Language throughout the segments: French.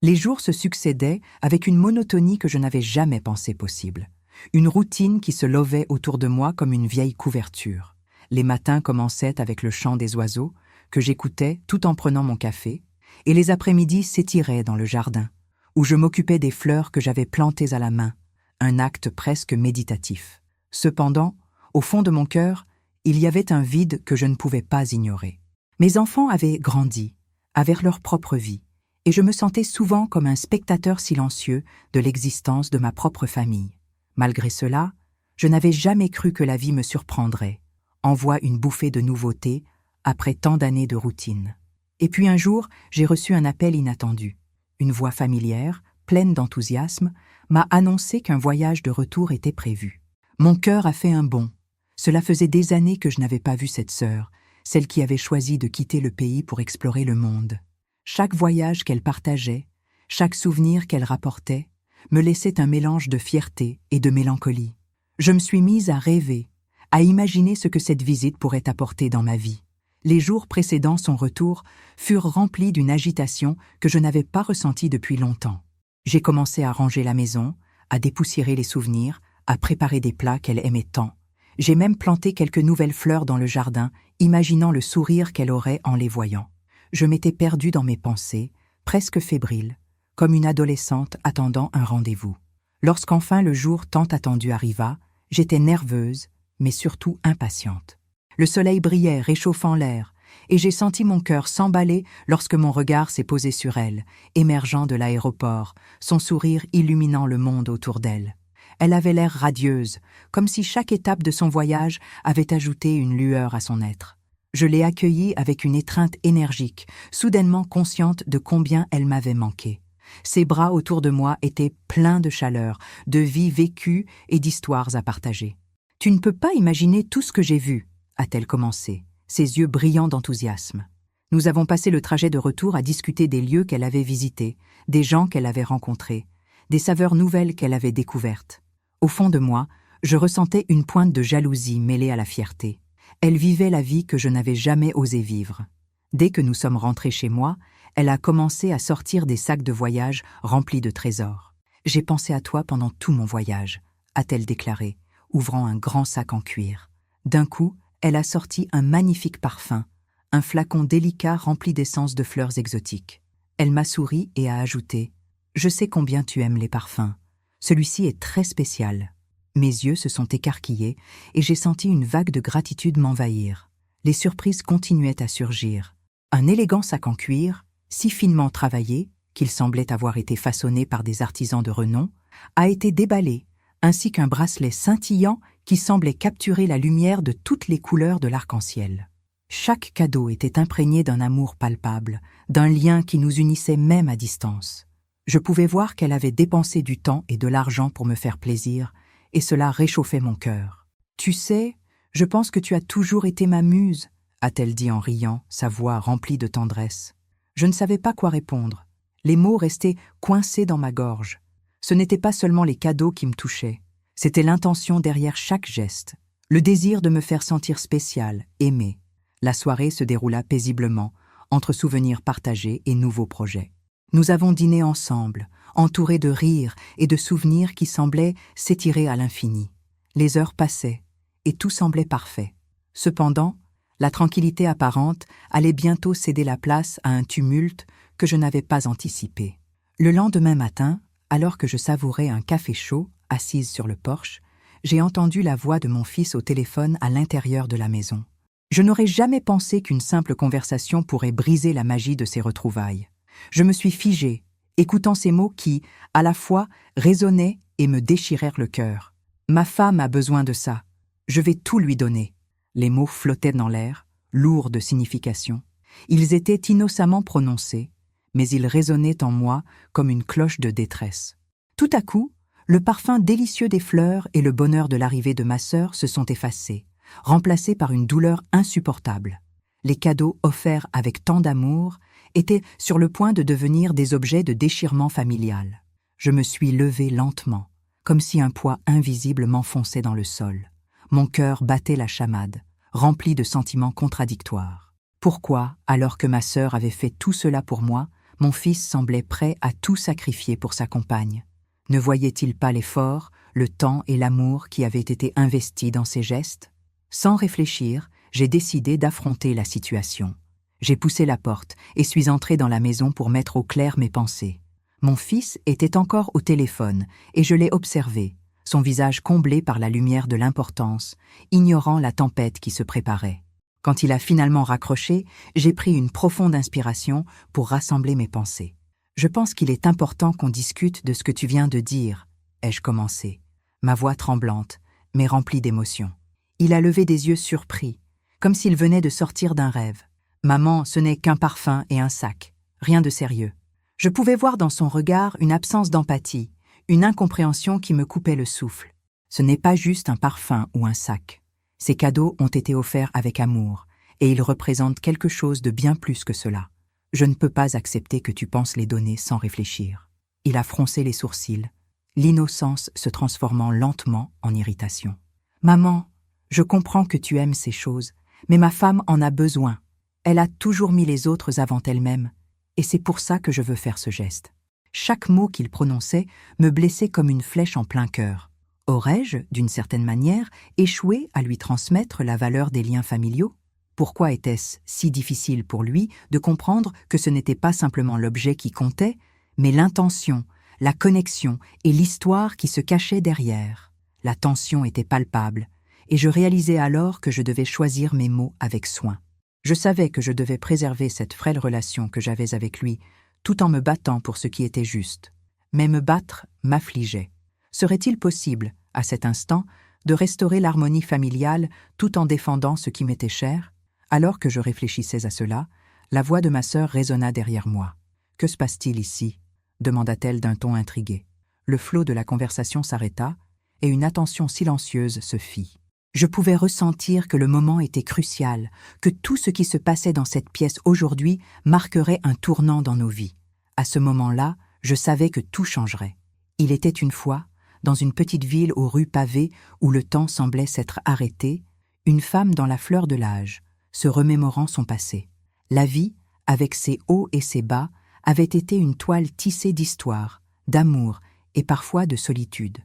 Les jours se succédaient avec une monotonie que je n'avais jamais pensé possible. Une routine qui se levait autour de moi comme une vieille couverture. Les matins commençaient avec le chant des oiseaux, que j'écoutais tout en prenant mon café, et les après-midi s'étiraient dans le jardin, où je m'occupais des fleurs que j'avais plantées à la main, un acte presque méditatif. Cependant, au fond de mon cœur, il y avait un vide que je ne pouvais pas ignorer. Mes enfants avaient grandi, avaient leur propre vie, et je me sentais souvent comme un spectateur silencieux de l'existence de ma propre famille. Malgré cela, je n'avais jamais cru que la vie me surprendrait, envoie une bouffée de nouveautés après tant d'années de routine. Et puis un jour, j'ai reçu un appel inattendu. Une voix familière, pleine d'enthousiasme, m'a annoncé qu'un voyage de retour était prévu. Mon cœur a fait un bond. Cela faisait des années que je n'avais pas vu cette sœur, celle qui avait choisi de quitter le pays pour explorer le monde. Chaque voyage qu'elle partageait, chaque souvenir qu'elle rapportait, me laissait un mélange de fierté et de mélancolie. Je me suis mise à rêver, à imaginer ce que cette visite pourrait apporter dans ma vie. Les jours précédant son retour furent remplis d'une agitation que je n'avais pas ressentie depuis longtemps. J'ai commencé à ranger la maison, à dépoussiérer les souvenirs, à préparer des plats qu'elle aimait tant. J'ai même planté quelques nouvelles fleurs dans le jardin, imaginant le sourire qu'elle aurait en les voyant. Je m'étais perdue dans mes pensées, presque fébrile, comme une adolescente attendant un rendez-vous. Lorsqu'enfin le jour tant attendu arriva, j'étais nerveuse, mais surtout impatiente. Le soleil brillait, réchauffant l'air, et j'ai senti mon cœur s'emballer lorsque mon regard s'est posé sur elle, émergeant de l'aéroport, son sourire illuminant le monde autour d'elle. Elle avait l'air radieuse, comme si chaque étape de son voyage avait ajouté une lueur à son être. Je l'ai accueillie avec une étreinte énergique, soudainement consciente de combien elle m'avait manqué. Ses bras autour de moi étaient pleins de chaleur, de vie vécue et d'histoires à partager. « Tu ne peux pas imaginer tout ce que j'ai vu », a-t-elle commencé, ses yeux brillants d'enthousiasme. Nous avons passé le trajet de retour à discuter des lieux qu'elle avait visités, des gens qu'elle avait rencontrés, des saveurs nouvelles qu'elle avait découvertes. Au fond de moi, je ressentais une pointe de jalousie mêlée à la fierté. Elle vivait la vie que je n'avais jamais osé vivre. Dès que nous sommes rentrés chez moi, elle a commencé à sortir des sacs de voyage remplis de trésors. « J'ai pensé à toi pendant tout mon voyage », a-t-elle déclaré, ouvrant un grand sac en cuir. D'un coup, elle a sorti un magnifique parfum, un flacon délicat rempli d'essences de fleurs exotiques. Elle m'a souri et a ajouté « Je sais combien tu aimes les parfums. Celui-ci est très spécial. » Mes yeux se sont écarquillés et j'ai senti une vague de gratitude m'envahir. Les surprises continuaient à surgir. Un élégant sac en cuir, si finement travaillé, qu'il semblait avoir été façonné par des artisans de renom, a été déballé, ainsi qu'un bracelet scintillant qui semblait capturer la lumière de toutes les couleurs de l'arc-en-ciel. Chaque cadeau était imprégné d'un amour palpable, d'un lien qui nous unissait même à distance. Je pouvais voir qu'elle avait dépensé du temps et de l'argent pour me faire plaisir, et cela réchauffait mon cœur. « Tu sais, je pense que tu as toujours été ma muse », a-t-elle dit en riant, sa voix remplie de tendresse. Je ne savais pas quoi répondre. Les mots restaient coincés dans ma gorge. Ce n'étaient pas seulement les cadeaux qui me touchaient, c'était l'intention derrière chaque geste, le désir de me faire sentir spéciale, aimée. La soirée se déroula paisiblement, entre souvenirs partagés et nouveaux projets. Nous avons dîné ensemble, entourés de rires et de souvenirs qui semblaient s'étirer à l'infini. Les heures passaient, et tout semblait parfait. Cependant, la tranquillité apparente allait bientôt céder la place à un tumulte que je n'avais pas anticipé. Le lendemain matin, alors que je savourais un café chaud, assise sur le porche, j'ai entendu la voix de mon fils au téléphone à l'intérieur de la maison. Je n'aurais jamais pensé qu'une simple conversation pourrait briser la magie de ces retrouvailles. Je me suis figée, écoutant ces mots qui, à la fois, résonnaient et me déchirèrent le cœur. « Ma femme a besoin de ça. Je vais tout lui donner. » Les mots flottaient dans l'air, lourds de signification. Ils étaient innocemment prononcés, mais ils résonnaient en moi comme une cloche de détresse. Tout à coup, le parfum délicieux des fleurs et le bonheur de l'arrivée de ma sœur se sont effacés, remplacés par une douleur insupportable. Les cadeaux offerts avec tant d'amour étaient sur le point de devenir des objets de déchirement familial. Je me suis levée lentement, comme si un poids invisible m'enfonçait dans le sol. Mon cœur battait la chamade, rempli de sentiments contradictoires. Pourquoi, alors que ma sœur avait fait tout cela pour moi, Mon fils semblait prêt à tout sacrifier pour sa compagne. Ne voyait-il pas l'effort, le temps et l'amour qui avaient été investis dans ses gestes? Sans réfléchir, j'ai décidé d'affronter la situation. J'ai poussé la porte et suis entré dans la maison pour mettre au clair mes pensées. Mon fils était encore au téléphone et je l'ai observé, son visage comblé par la lumière de l'importance, ignorant la tempête qui se préparait. Quand il a finalement raccroché, j'ai pris une profonde inspiration pour rassembler mes pensées. « Je pense qu'il est important qu'on discute de ce que tu viens de dire », ai-je commencé, ma voix tremblante, mais remplie d'émotion. Il a levé des yeux surpris, comme s'il venait de sortir d'un rêve. « Maman, ce n'est qu'un parfum et un sac, rien de sérieux. » Je pouvais voir dans son regard une absence d'empathie, une incompréhension qui me coupait le souffle. Ce n'est pas juste un parfum ou un sac. Ces cadeaux ont été offerts avec amour, et ils représentent quelque chose de bien plus que cela. Je ne peux pas accepter que tu penses les donner sans réfléchir. Il a froncé les sourcils, l'innocence se transformant lentement en irritation. « Maman, je comprends que tu aimes ces choses, mais ma femme en a besoin. Elle a toujours mis les autres avant elle-même, et c'est pour ça que je veux faire ce geste. » Chaque mot qu'il prononçait me blessait comme une flèche en plein cœur. Aurais-je, d'une certaine manière, échoué à lui transmettre la valeur des liens familiaux? Pourquoi était-ce si difficile pour lui de comprendre que ce n'était pas simplement l'objet qui comptait, mais l'intention, la connexion et l'histoire qui se cachaient derrière? La tension était palpable, et je réalisais alors que je devais choisir mes mots avec soin. Je savais que je devais préserver cette frêle relation que j'avais avec lui, tout en me battant pour ce qui était juste. Mais me battre m'affligeait. Serait-il possible, à cet instant, de restaurer l'harmonie familiale tout en défendant ce qui m'était cher? Alors que je réfléchissais à cela, la voix de ma sœur résonna derrière moi. « Que se passe-t-il ici » demanda-t-elle d'un ton intrigué. Le flot de la conversation s'arrêta et une attention silencieuse se fit. Je pouvais ressentir que le moment était crucial, que tout ce qui se passait dans cette pièce aujourd'hui marquerait un tournant dans nos vies. À ce moment-là, je savais que tout changerait. Il était une fois, dans une petite ville aux rues pavées où le temps semblait s'être arrêté, une femme dans la fleur de l'âge, se remémorant son passé. La vie, avec ses hauts et ses bas, avait été une toile tissée d'histoire, d'amour et parfois de solitude.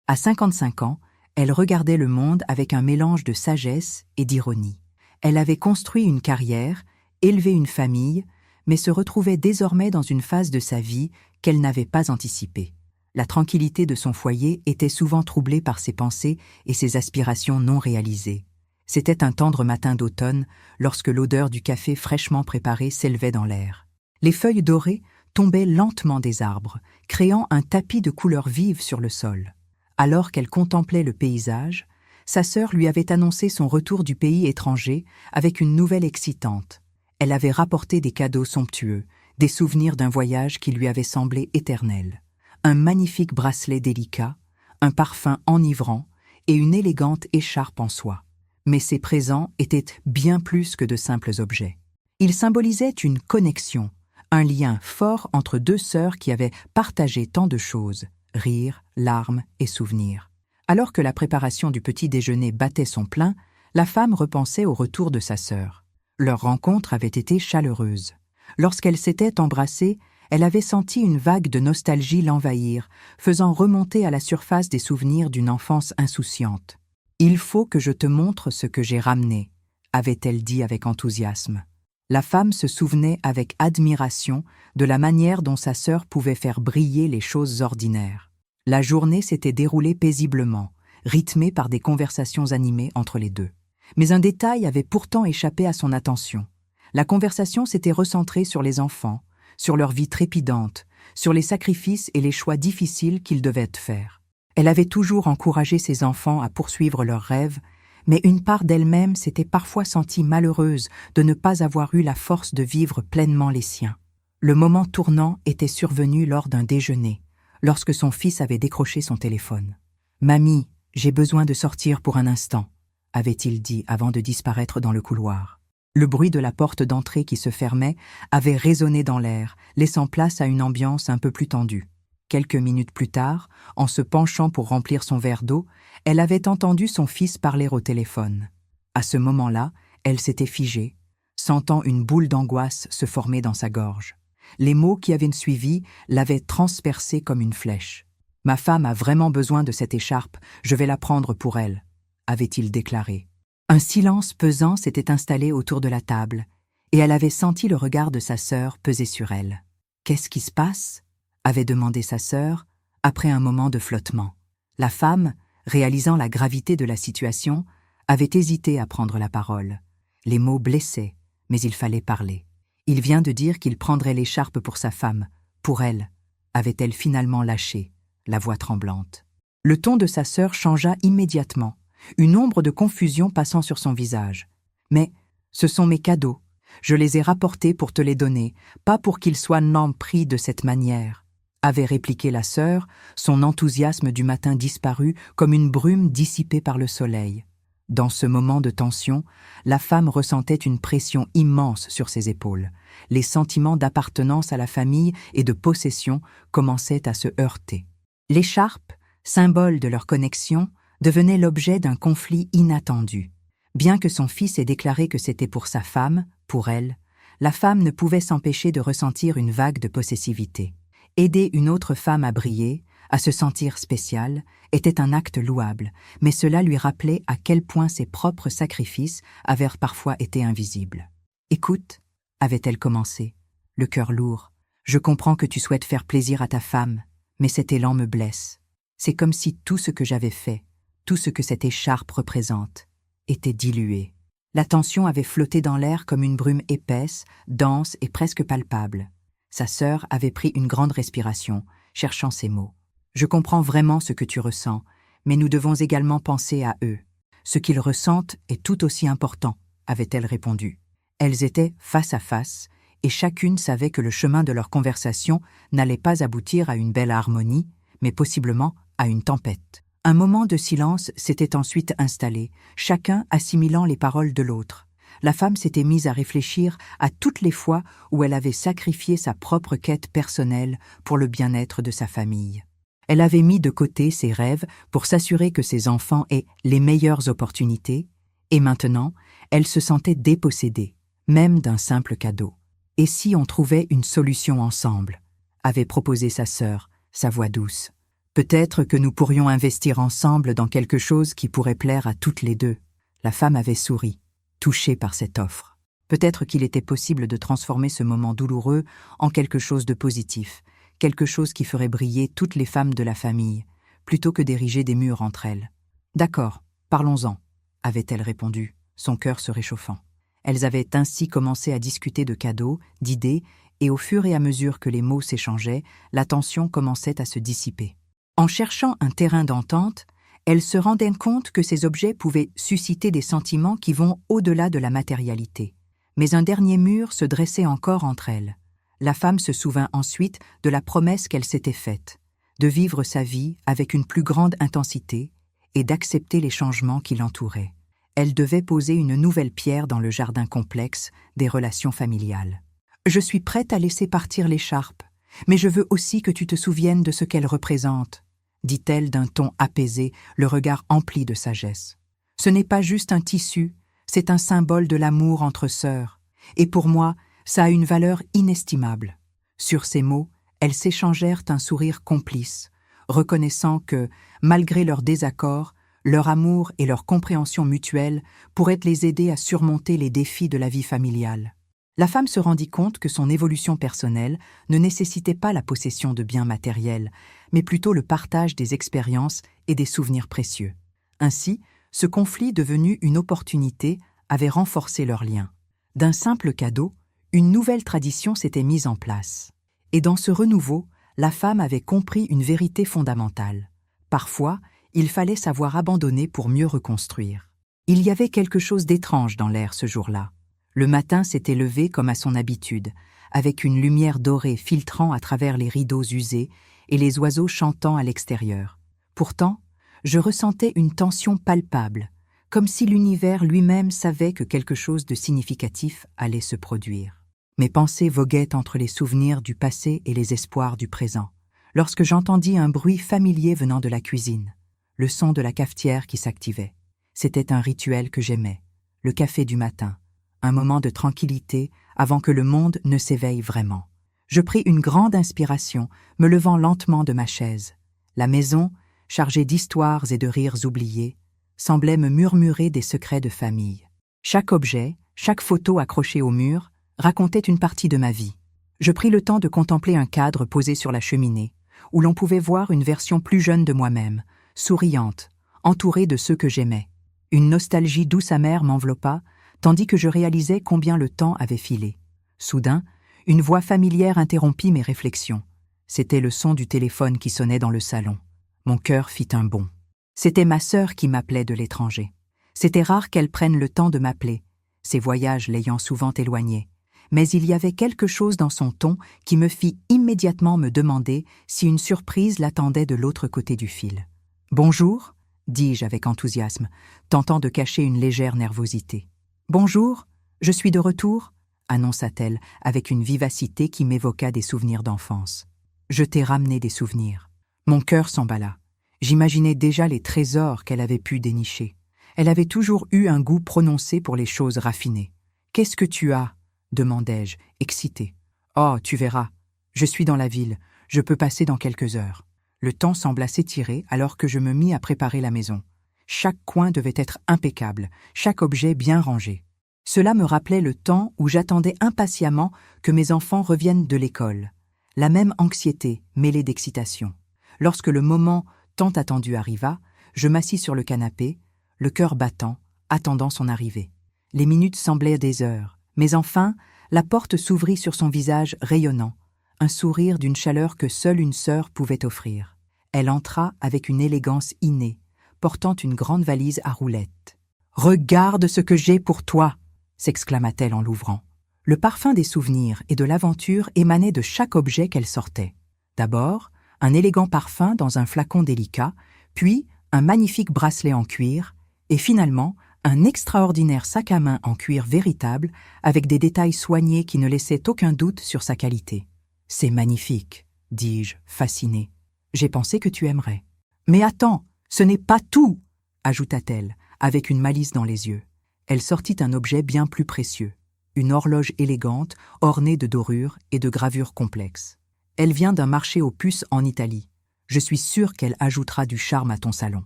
À 55 ans, elle regardait le monde avec un mélange de sagesse et d'ironie. Elle avait construit une carrière, élevé une famille, mais se retrouvait désormais dans une phase de sa vie qu'elle n'avait pas anticipée. La tranquillité de son foyer était souvent troublée par ses pensées et ses aspirations non réalisées. C'était un tendre matin d'automne, lorsque l'odeur du café fraîchement préparé s'élevait dans l'air. Les feuilles dorées tombaient lentement des arbres, créant un tapis de couleurs vives sur le sol. Alors qu'elle contemplait le paysage, sa sœur lui avait annoncé son retour du pays étranger avec une nouvelle excitante. Elle avait rapporté des cadeaux somptueux, des souvenirs d'un voyage qui lui avait semblé éternel. Un magnifique bracelet délicat, un parfum enivrant et une élégante écharpe en soie. Mais ces présents étaient bien plus que de simples objets. Ils symbolisaient une connexion, un lien fort entre deux sœurs qui avaient partagé tant de choses. Rires, larmes et souvenirs. Alors que la préparation du petit déjeuner battait son plein, la femme repensait au retour de sa sœur. Leur rencontre avait été chaleureuse. Lorsqu'elles s'étaient embrassées, elle avait senti une vague de nostalgie l'envahir, faisant remonter à la surface des souvenirs d'une enfance insouciante. « Il faut que je te montre ce que j'ai ramené », avait-elle dit avec enthousiasme. La femme se souvenait avec admiration de la manière dont sa sœur pouvait faire briller les choses ordinaires. La journée s'était déroulée paisiblement, rythmée par des conversations animées entre les deux. Mais un détail avait pourtant échappé à son attention. La conversation s'était recentrée sur les enfants, sur leur vie trépidante, sur les sacrifices et les choix difficiles qu'ils devaient faire. Elle avait toujours encouragé ses enfants à poursuivre leurs rêves, mais une part d'elle-même s'était parfois sentie malheureuse de ne pas avoir eu la force de vivre pleinement les siens. Le moment tournant était survenu lors d'un déjeuner, lorsque son fils avait décroché son téléphone. « Mamie, j'ai besoin de sortir pour un instant », avait-il dit avant de disparaître dans le couloir. Le bruit de la porte d'entrée qui se fermait avait résonné dans l'air, laissant place à une ambiance un peu plus tendue. Quelques minutes plus tard, en se penchant pour remplir son verre d'eau, elle avait entendu son fils parler au téléphone. À ce moment-là, elle s'était figée, sentant une boule d'angoisse se former dans sa gorge. Les mots qui avaient suivi l'avaient transpercé comme une flèche. « Ma femme a vraiment besoin de cette écharpe, je vais la prendre pour elle », avait-il déclaré. Un silence pesant s'était installé autour de la table, et elle avait senti le regard de sa sœur peser sur elle. « Qu'est-ce qui se passe ?» avait demandé sa sœur, après un moment de flottement. La femme, réalisant la gravité de la situation, avait hésité à prendre la parole. Les mots blessaient, mais il fallait parler. Il vient de dire qu'il prendrait l'écharpe pour sa femme, pour elle, avait-elle finalement lâché, la voix tremblante. Le ton de sa sœur changea immédiatement, une ombre de confusion passant sur son visage. « Mais ce sont mes cadeaux. Je les ai rapportés pour te les donner, pas pour qu'ils soient pris de cette manière, » avait répliqué la sœur, son enthousiasme du matin disparu comme une brume dissipée par le soleil. Dans ce moment de tension, la femme ressentait une pression immense sur ses épaules. Les sentiments d'appartenance à la famille et de possession commençaient à se heurter. L'écharpe, symbole de leur connexion, devenait l'objet d'un conflit inattendu. Bien que son fils ait déclaré que c'était pour sa femme, pour elle, la femme ne pouvait s'empêcher de ressentir une vague de possessivité. Aider une autre femme à briller, à se sentir spéciale, était un acte louable, mais cela lui rappelait à quel point ses propres sacrifices avaient parfois été invisibles. « Écoute, » avait-elle commencé, le cœur lourd, « je comprends que tu souhaites faire plaisir à ta femme, mais cet élan me blesse. C'est comme si tout ce que j'avais fait, tout ce que cette écharpe représente, était dilué. » La tension avait flotté dans l'air comme une brume épaisse, dense et presque palpable. Sa sœur avait pris une grande respiration, cherchant ses mots. « Je comprends vraiment ce que tu ressens, mais nous devons également penser à eux. Ce qu'ils ressentent est tout aussi important, » avait-elle répondu. Elles étaient face à face, et chacune savait que le chemin de leur conversation n'allait pas aboutir à une belle harmonie, mais possiblement à une tempête. Un moment de silence s'était ensuite installé, chacun assimilant les paroles de l'autre. La femme s'était mise à réfléchir à toutes les fois où elle avait sacrifié sa propre quête personnelle pour le bien-être de sa famille. Elle avait mis de côté ses rêves pour s'assurer que ses enfants aient les meilleures opportunités, et maintenant, elle se sentait dépossédée, même d'un simple cadeau. « Et si on trouvait une solution ensemble ?» avait proposé sa sœur, sa voix douce. « Peut-être que nous pourrions investir ensemble dans quelque chose qui pourrait plaire à toutes les deux. » La femme avait souri, touchée par cette offre. Peut-être qu'il était possible de transformer ce moment douloureux en quelque chose de positif, quelque chose qui ferait briller toutes les femmes de la famille, plutôt que d'ériger des murs entre elles. « D'accord, parlons-en », avait-elle répondu, son cœur se réchauffant. Elles avaient ainsi commencé à discuter de cadeaux, d'idées, et au fur et à mesure que les mots s'échangeaient, la tension commençait à se dissiper. En cherchant un terrain d'entente, elles se rendaient compte que ces objets pouvaient susciter des sentiments qui vont au-delà de la matérialité. Mais un dernier mur se dressait encore entre elles. La femme se souvint ensuite de la promesse qu'elle s'était faite, de vivre sa vie avec une plus grande intensité et d'accepter les changements qui l'entouraient. Elle devait poser une nouvelle pierre dans le jardin complexe des relations familiales. « Je suis prête à laisser partir l'écharpe, mais je veux aussi que tu te souviennes de ce qu'elle représente, » dit-elle d'un ton apaisé, le regard empli de sagesse. « Ce n'est pas juste un tissu, c'est un symbole de l'amour entre sœurs, et pour moi, ça a une valeur inestimable. » Sur ces mots, elles s'échangèrent un sourire complice, reconnaissant que, malgré leurs désaccords, leur amour et leur compréhension mutuelle pourraient les aider à surmonter les défis de la vie familiale. La femme se rendit compte que son évolution personnelle ne nécessitait pas la possession de biens matériels, mais plutôt le partage des expériences et des souvenirs précieux. Ainsi, ce conflit devenu une opportunité avait renforcé leurs liens. D'un simple cadeau, une nouvelle tradition s'était mise en place. Et dans ce renouveau, la femme avait compris une vérité fondamentale. Parfois, il fallait savoir abandonner pour mieux reconstruire. Il y avait quelque chose d'étrange dans l'air ce jour-là. Le matin s'était levé comme à son habitude, avec une lumière dorée filtrant à travers les rideaux usés et les oiseaux chantant à l'extérieur. Pourtant, je ressentais une tension palpable, comme si l'univers lui-même savait que quelque chose de significatif allait se produire. Mes pensées voguaient entre les souvenirs du passé et les espoirs du présent, lorsque j'entendis un bruit familier venant de la cuisine, le son de la cafetière qui s'activait. C'était un rituel que j'aimais, le café du matin, un moment de tranquillité avant que le monde ne s'éveille vraiment. Je pris une grande inspiration, me levant lentement de ma chaise. La maison, chargée d'histoires et de rires oubliés, semblait me murmurer des secrets de famille. Chaque objet, chaque photo accrochée au mur, racontait une partie de ma vie. Je pris le temps de contempler un cadre posé sur la cheminée, où l'on pouvait voir une version plus jeune de moi-même, souriante, entourée de ceux que j'aimais. Une nostalgie douce amère m'enveloppa, tandis que je réalisais combien le temps avait filé. Soudain, une voix familière interrompit mes réflexions. C'était le son du téléphone qui sonnait dans le salon. Mon cœur fit un bond. C'était ma sœur qui m'appelait de l'étranger. C'était rare qu'elle prenne le temps de m'appeler, ses voyages l'ayant souvent éloignée. Mais il y avait quelque chose dans son ton qui me fit immédiatement me demander si une surprise l'attendait de l'autre côté du fil. « Bonjour » dis-je avec enthousiasme, tentant de cacher une légère nervosité. « Bonjour, je suis de retour » annonça-t-elle avec une vivacité qui m'évoqua des souvenirs d'enfance. Je t'ai ramené des souvenirs. Mon cœur s'emballa. J'imaginais déjà les trésors qu'elle avait pu dénicher. Elle avait toujours eu un goût prononcé pour les choses raffinées. « Qu'est-ce que tu as » demandai-je, excitée. « Oh, tu verras. Je suis dans la ville. Je peux passer dans quelques heures. » Le temps sembla s'étirer alors que je me mis à préparer la maison. Chaque coin devait être impeccable, chaque objet bien rangé. Cela me rappelait le temps où j'attendais impatiemment que mes enfants reviennent de l'école. La même anxiété mêlée d'excitation. Lorsque le moment tant attendu arriva, je m'assis sur le canapé, le cœur battant, attendant son arrivée. Les minutes semblaient des heures, mais enfin, la porte s'ouvrit sur son visage rayonnant, un sourire d'une chaleur que seule une sœur pouvait offrir. Elle entra avec une élégance innée, portant une grande valise à roulettes. « Regarde ce que j'ai pour toi !» s'exclama-t-elle en l'ouvrant. Le parfum des souvenirs et de l'aventure émanait de chaque objet qu'elle sortait. D'abord, un élégant parfum dans un flacon délicat, puis un magnifique bracelet en cuir, et finalement un extraordinaire sac à main en cuir véritable avec des détails soignés qui ne laissaient aucun doute sur sa qualité. « C'est magnifique, » dis-je, fasciné. « J'ai pensé que tu aimerais. »« Mais attends, ce n'est pas tout !» ajouta-t-elle, avec une malice dans les yeux. Elle sortit un objet bien plus précieux, une horloge élégante ornée de dorures et de gravures complexes. Elle vient d'un marché aux puces en Italie. Je suis sûre qu'elle ajoutera du charme à ton salon.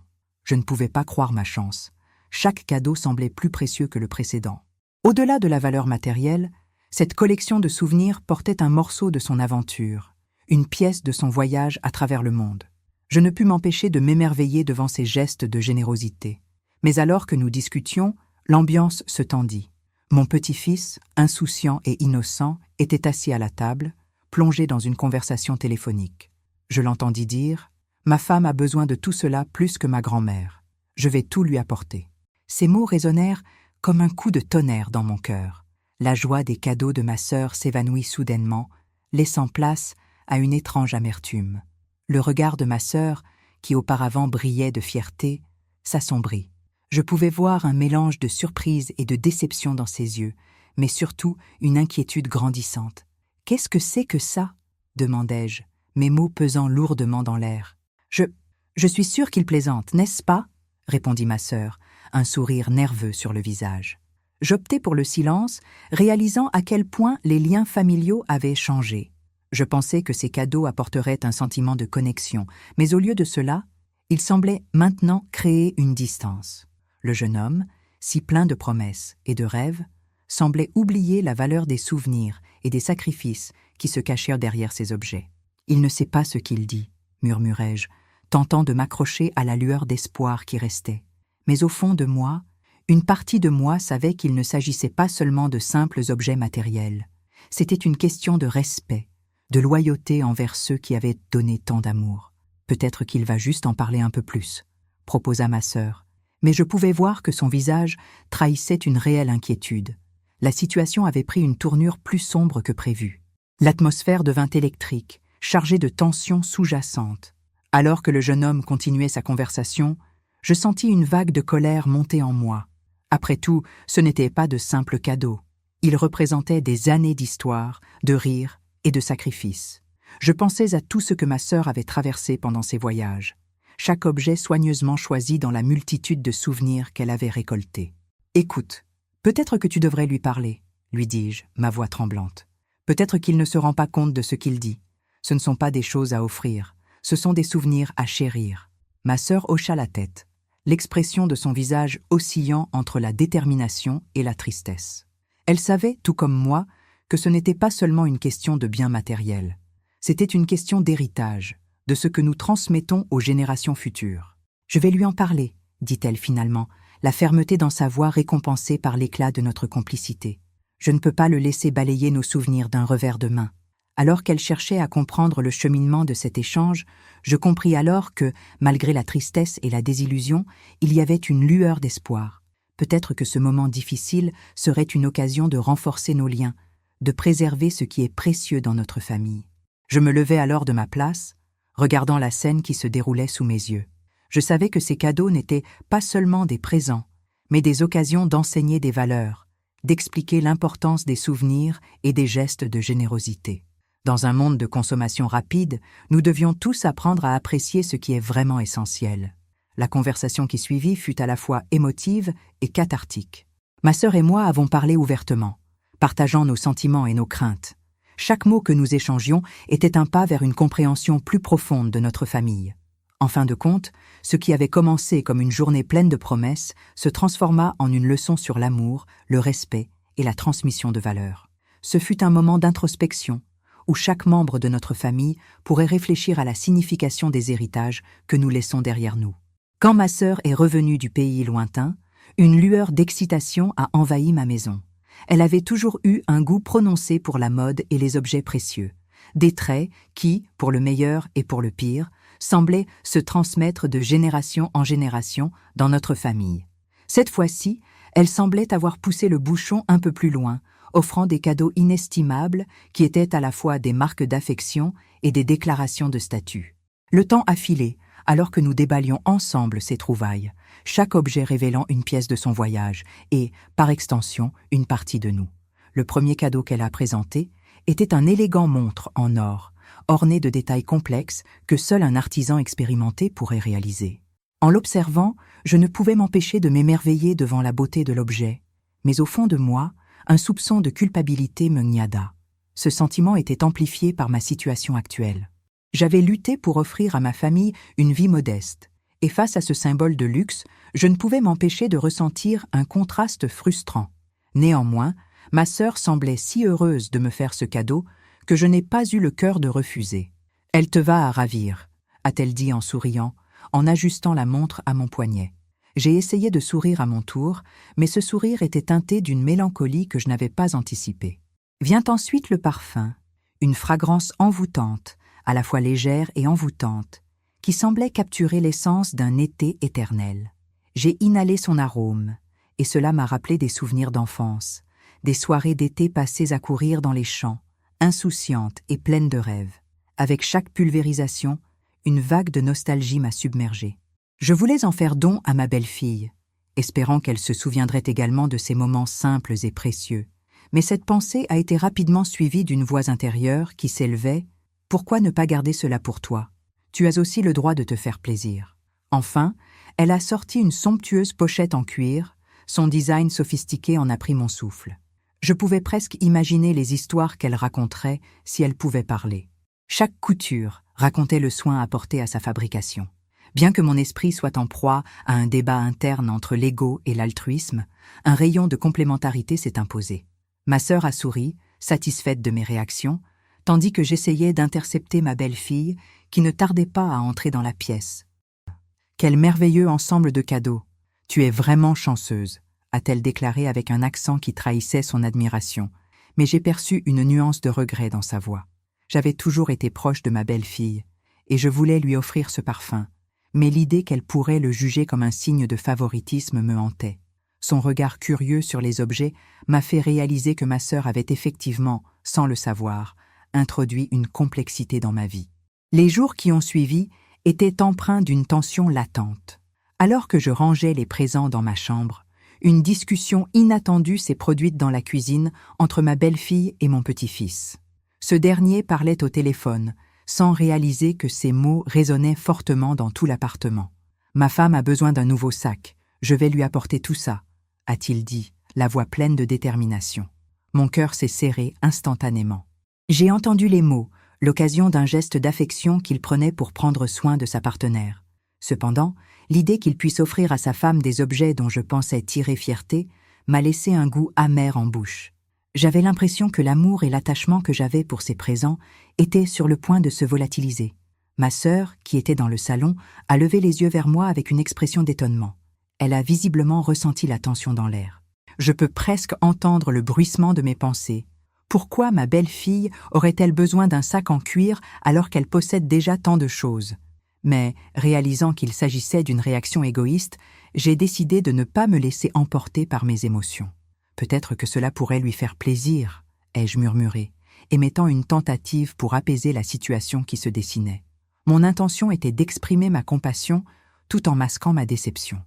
Je ne pouvais pas croire ma chance. Chaque cadeau semblait plus précieux que le précédent. Au-delà de la valeur matérielle, cette collection de souvenirs portait un morceau de son aventure, une pièce de son voyage à travers le monde. Je ne pus m'empêcher de m'émerveiller devant ces gestes de générosité. Mais alors que nous discutions, l'ambiance se tendit. Mon petit-fils, insouciant et innocent, était assis à la table, plongé dans une conversation téléphonique. Je l'entendis dire « Ma femme a besoin de tout cela plus que ma grand-mère. Je vais tout lui apporter. » Ces mots résonnèrent comme un coup de tonnerre dans mon cœur. La joie des cadeaux de ma sœur s'évanouit soudainement, laissant place à une étrange amertume. Le regard de ma sœur, qui auparavant brillait de fierté, s'assombrit. Je pouvais voir un mélange de surprise et de déception dans ses yeux, mais surtout une inquiétude grandissante. « Qu'est-ce que c'est que ça ?» demandai-je, mes mots pesant lourdement dans l'air. « Je suis sûre qu'il plaisante, n'est-ce pas ?» répondit ma sœur, un sourire nerveux sur le visage. J'optai pour le silence, réalisant à quel point les liens familiaux avaient changé. Je pensais que ces cadeaux apporteraient un sentiment de connexion, mais au lieu de cela, ils semblaient maintenant créer une distance. Le jeune homme, si plein de promesses et de rêves, semblait oublier la valeur des souvenirs et des sacrifices qui se cachèrent derrière ces objets. « Il ne sait pas ce qu'il dit », murmurai-je, tentant de m'accrocher à la lueur d'espoir qui restait. Mais au fond de moi, une partie de moi savait qu'il ne s'agissait pas seulement de simples objets matériels. C'était une question de respect, de loyauté envers ceux qui avaient donné tant d'amour. « Peut-être qu'il va juste en parler un peu plus », proposa ma sœur. Mais je pouvais voir que son visage trahissait une réelle inquiétude. La situation avait pris une tournure plus sombre que prévu. L'atmosphère devint électrique, chargée de tensions sous-jacentes. Alors que le jeune homme continuait sa conversation, je sentis une vague de colère monter en moi. Après tout, ce n'étaient pas de simples cadeaux. Ils représentaient des années d'histoire, de rires et de sacrifices. Je pensais à tout ce que ma sœur avait traversé pendant ses voyages. Chaque objet soigneusement choisi dans la multitude de souvenirs qu'elle avait récoltés. « Écoute, peut-être que tu devrais lui parler, » lui dis-je, ma voix tremblante. « Peut-être qu'il ne se rend pas compte de ce qu'il dit. Ce ne sont pas des choses à offrir, ce sont des souvenirs à chérir. Ma sœur hocha la tête, l'expression de son visage oscillant entre la détermination et la tristesse. Elle savait, tout comme moi, que ce n'était pas seulement une question de biens matériels. C'était une question d'héritage, de ce que nous transmettons aux générations futures. « Je vais lui en parler », dit-elle finalement, la fermeté dans sa voix récompensée par l'éclat de notre complicité. Je ne peux pas le laisser balayer nos souvenirs d'un revers de main. Alors qu'elle cherchait à comprendre le cheminement de cet échange, je compris alors que, malgré la tristesse et la désillusion, il y avait une lueur d'espoir. Peut-être que ce moment difficile serait une occasion de renforcer nos liens, de préserver ce qui est précieux dans notre famille. Je me levai alors de ma place, regardant la scène qui se déroulait sous mes yeux. Je savais que ces cadeaux n'étaient pas seulement des présents, mais des occasions d'enseigner des valeurs, d'expliquer l'importance des souvenirs et des gestes de générosité. Dans un monde de consommation rapide, nous devions tous apprendre à apprécier ce qui est vraiment essentiel. La conversation qui suivit fut à la fois émotive et cathartique. Ma sœur et moi avons parlé ouvertement, partageant nos sentiments et nos craintes. Chaque mot que nous échangions était un pas vers une compréhension plus profonde de notre famille. En fin de compte, ce qui avait commencé comme une journée pleine de promesses se transforma en une leçon sur l'amour, le respect et la transmission de valeurs. Ce fut un moment d'introspection, où chaque membre de notre famille pourrait réfléchir à la signification des héritages que nous laissons derrière nous. Quand ma sœur est revenue du pays lointain, une lueur d'excitation a envahi ma maison. Elle avait toujours eu un goût prononcé pour la mode et les objets précieux, des traits qui, pour le meilleur et pour le pire, semblaient se transmettre de génération en génération dans notre famille. Cette fois-ci, elle semblait avoir poussé le bouchon un peu plus loin, offrant des cadeaux inestimables qui étaient à la fois des marques d'affection et des déclarations de statut. Le temps a filé, alors que nous déballions ensemble ces trouvailles, chaque objet révélant une pièce de son voyage et, par extension, une partie de nous. Le premier cadeau qu'elle a présenté était un élégant montre en or, orné de détails complexes que seul un artisan expérimenté pourrait réaliser. En l'observant, je ne pouvais m'empêcher de m'émerveiller devant la beauté de l'objet, mais au fond de moi, un soupçon de culpabilité me gnada. Ce sentiment était amplifié par ma situation actuelle. J'avais lutté pour offrir à ma famille une vie modeste, et face à ce symbole de luxe, je ne pouvais m'empêcher de ressentir un contraste frustrant. Néanmoins, ma sœur semblait si heureuse de me faire ce cadeau que je n'ai pas eu le cœur de refuser. « Elle te va à ravir », a-t-elle dit en souriant, en ajustant la montre à mon poignet. J'ai essayé de sourire à mon tour, mais ce sourire était teinté d'une mélancolie que je n'avais pas anticipée. Vient ensuite le parfum, une fragrance envoûtante, à la fois légère et envoûtante, qui semblait capturer l'essence d'un été éternel. J'ai inhalé son arôme, et cela m'a rappelé des souvenirs d'enfance, des soirées d'été passées à courir dans les champs, insouciantes et pleines de rêves. Avec chaque pulvérisation, une vague de nostalgie m'a submergée. Je voulais en faire don à ma belle-fille, espérant qu'elle se souviendrait également de ces moments simples et précieux. Mais cette pensée a été rapidement suivie d'une voix intérieure qui s'élevait « Pourquoi ne pas garder cela pour toi ? Tu as aussi le droit de te faire plaisir. » Enfin, elle a sorti une somptueuse pochette en cuir, son design sophistiqué en a pris mon souffle. Je pouvais presque imaginer les histoires qu'elle raconterait si elle pouvait parler. Chaque couture racontait le soin apporté à sa fabrication. Bien que mon esprit soit en proie à un débat interne entre l'ego et l'altruisme, un rayon de complémentarité s'est imposé. Ma sœur a souri, satisfaite de mes réactions, tandis que j'essayais d'intercepter ma belle-fille qui ne tardait pas à entrer dans la pièce. « Quel merveilleux ensemble de cadeaux! Tu es vraiment chanceuse », a-t-elle déclaré avec un accent qui trahissait son admiration, mais j'ai perçu une nuance de regret dans sa voix. J'avais toujours été proche de ma belle-fille, et je voulais lui offrir ce parfum, mais l'idée qu'elle pourrait le juger comme un signe de favoritisme me hantait. Son regard curieux sur les objets m'a fait réaliser que ma sœur avait effectivement, sans le savoir, introduit une complexité dans ma vie. Les jours qui ont suivi étaient empreints d'une tension latente. Alors que je rangeais les présents dans ma chambre, une discussion inattendue s'est produite dans la cuisine entre ma belle-fille et mon petit-fils. Ce dernier parlait au téléphone, sans réaliser que ses mots résonnaient fortement dans tout l'appartement. « Ma femme a besoin d'un nouveau sac, je vais lui apporter tout ça », a-t-il dit, la voix pleine de détermination. Mon cœur s'est serré instantanément. J'ai entendu les mots, l'occasion d'un geste d'affection qu'il prenait pour prendre soin de sa partenaire. Cependant, l'idée qu'il puisse offrir à sa femme des objets dont je pensais tirer fierté m'a laissé un goût amer en bouche. J'avais l'impression que l'amour et l'attachement que j'avais pour ces présents étaient sur le point de se volatiliser. Ma sœur, qui était dans le salon, a levé les yeux vers moi avec une expression d'étonnement. Elle a visiblement ressenti la tension dans l'air. Je peux presque entendre le bruissement de mes pensées. Pourquoi ma belle-fille aurait-elle besoin d'un sac en cuir alors qu'elle possède déjà tant de choses? Mais, réalisant qu'il s'agissait d'une réaction égoïste, j'ai décidé de ne pas me laisser emporter par mes émotions. Peut-être que cela pourrait lui faire plaisir, ai-je murmuré, émettant une tentative pour apaiser la situation qui se dessinait. Mon intention était d'exprimer ma compassion tout en masquant ma déception.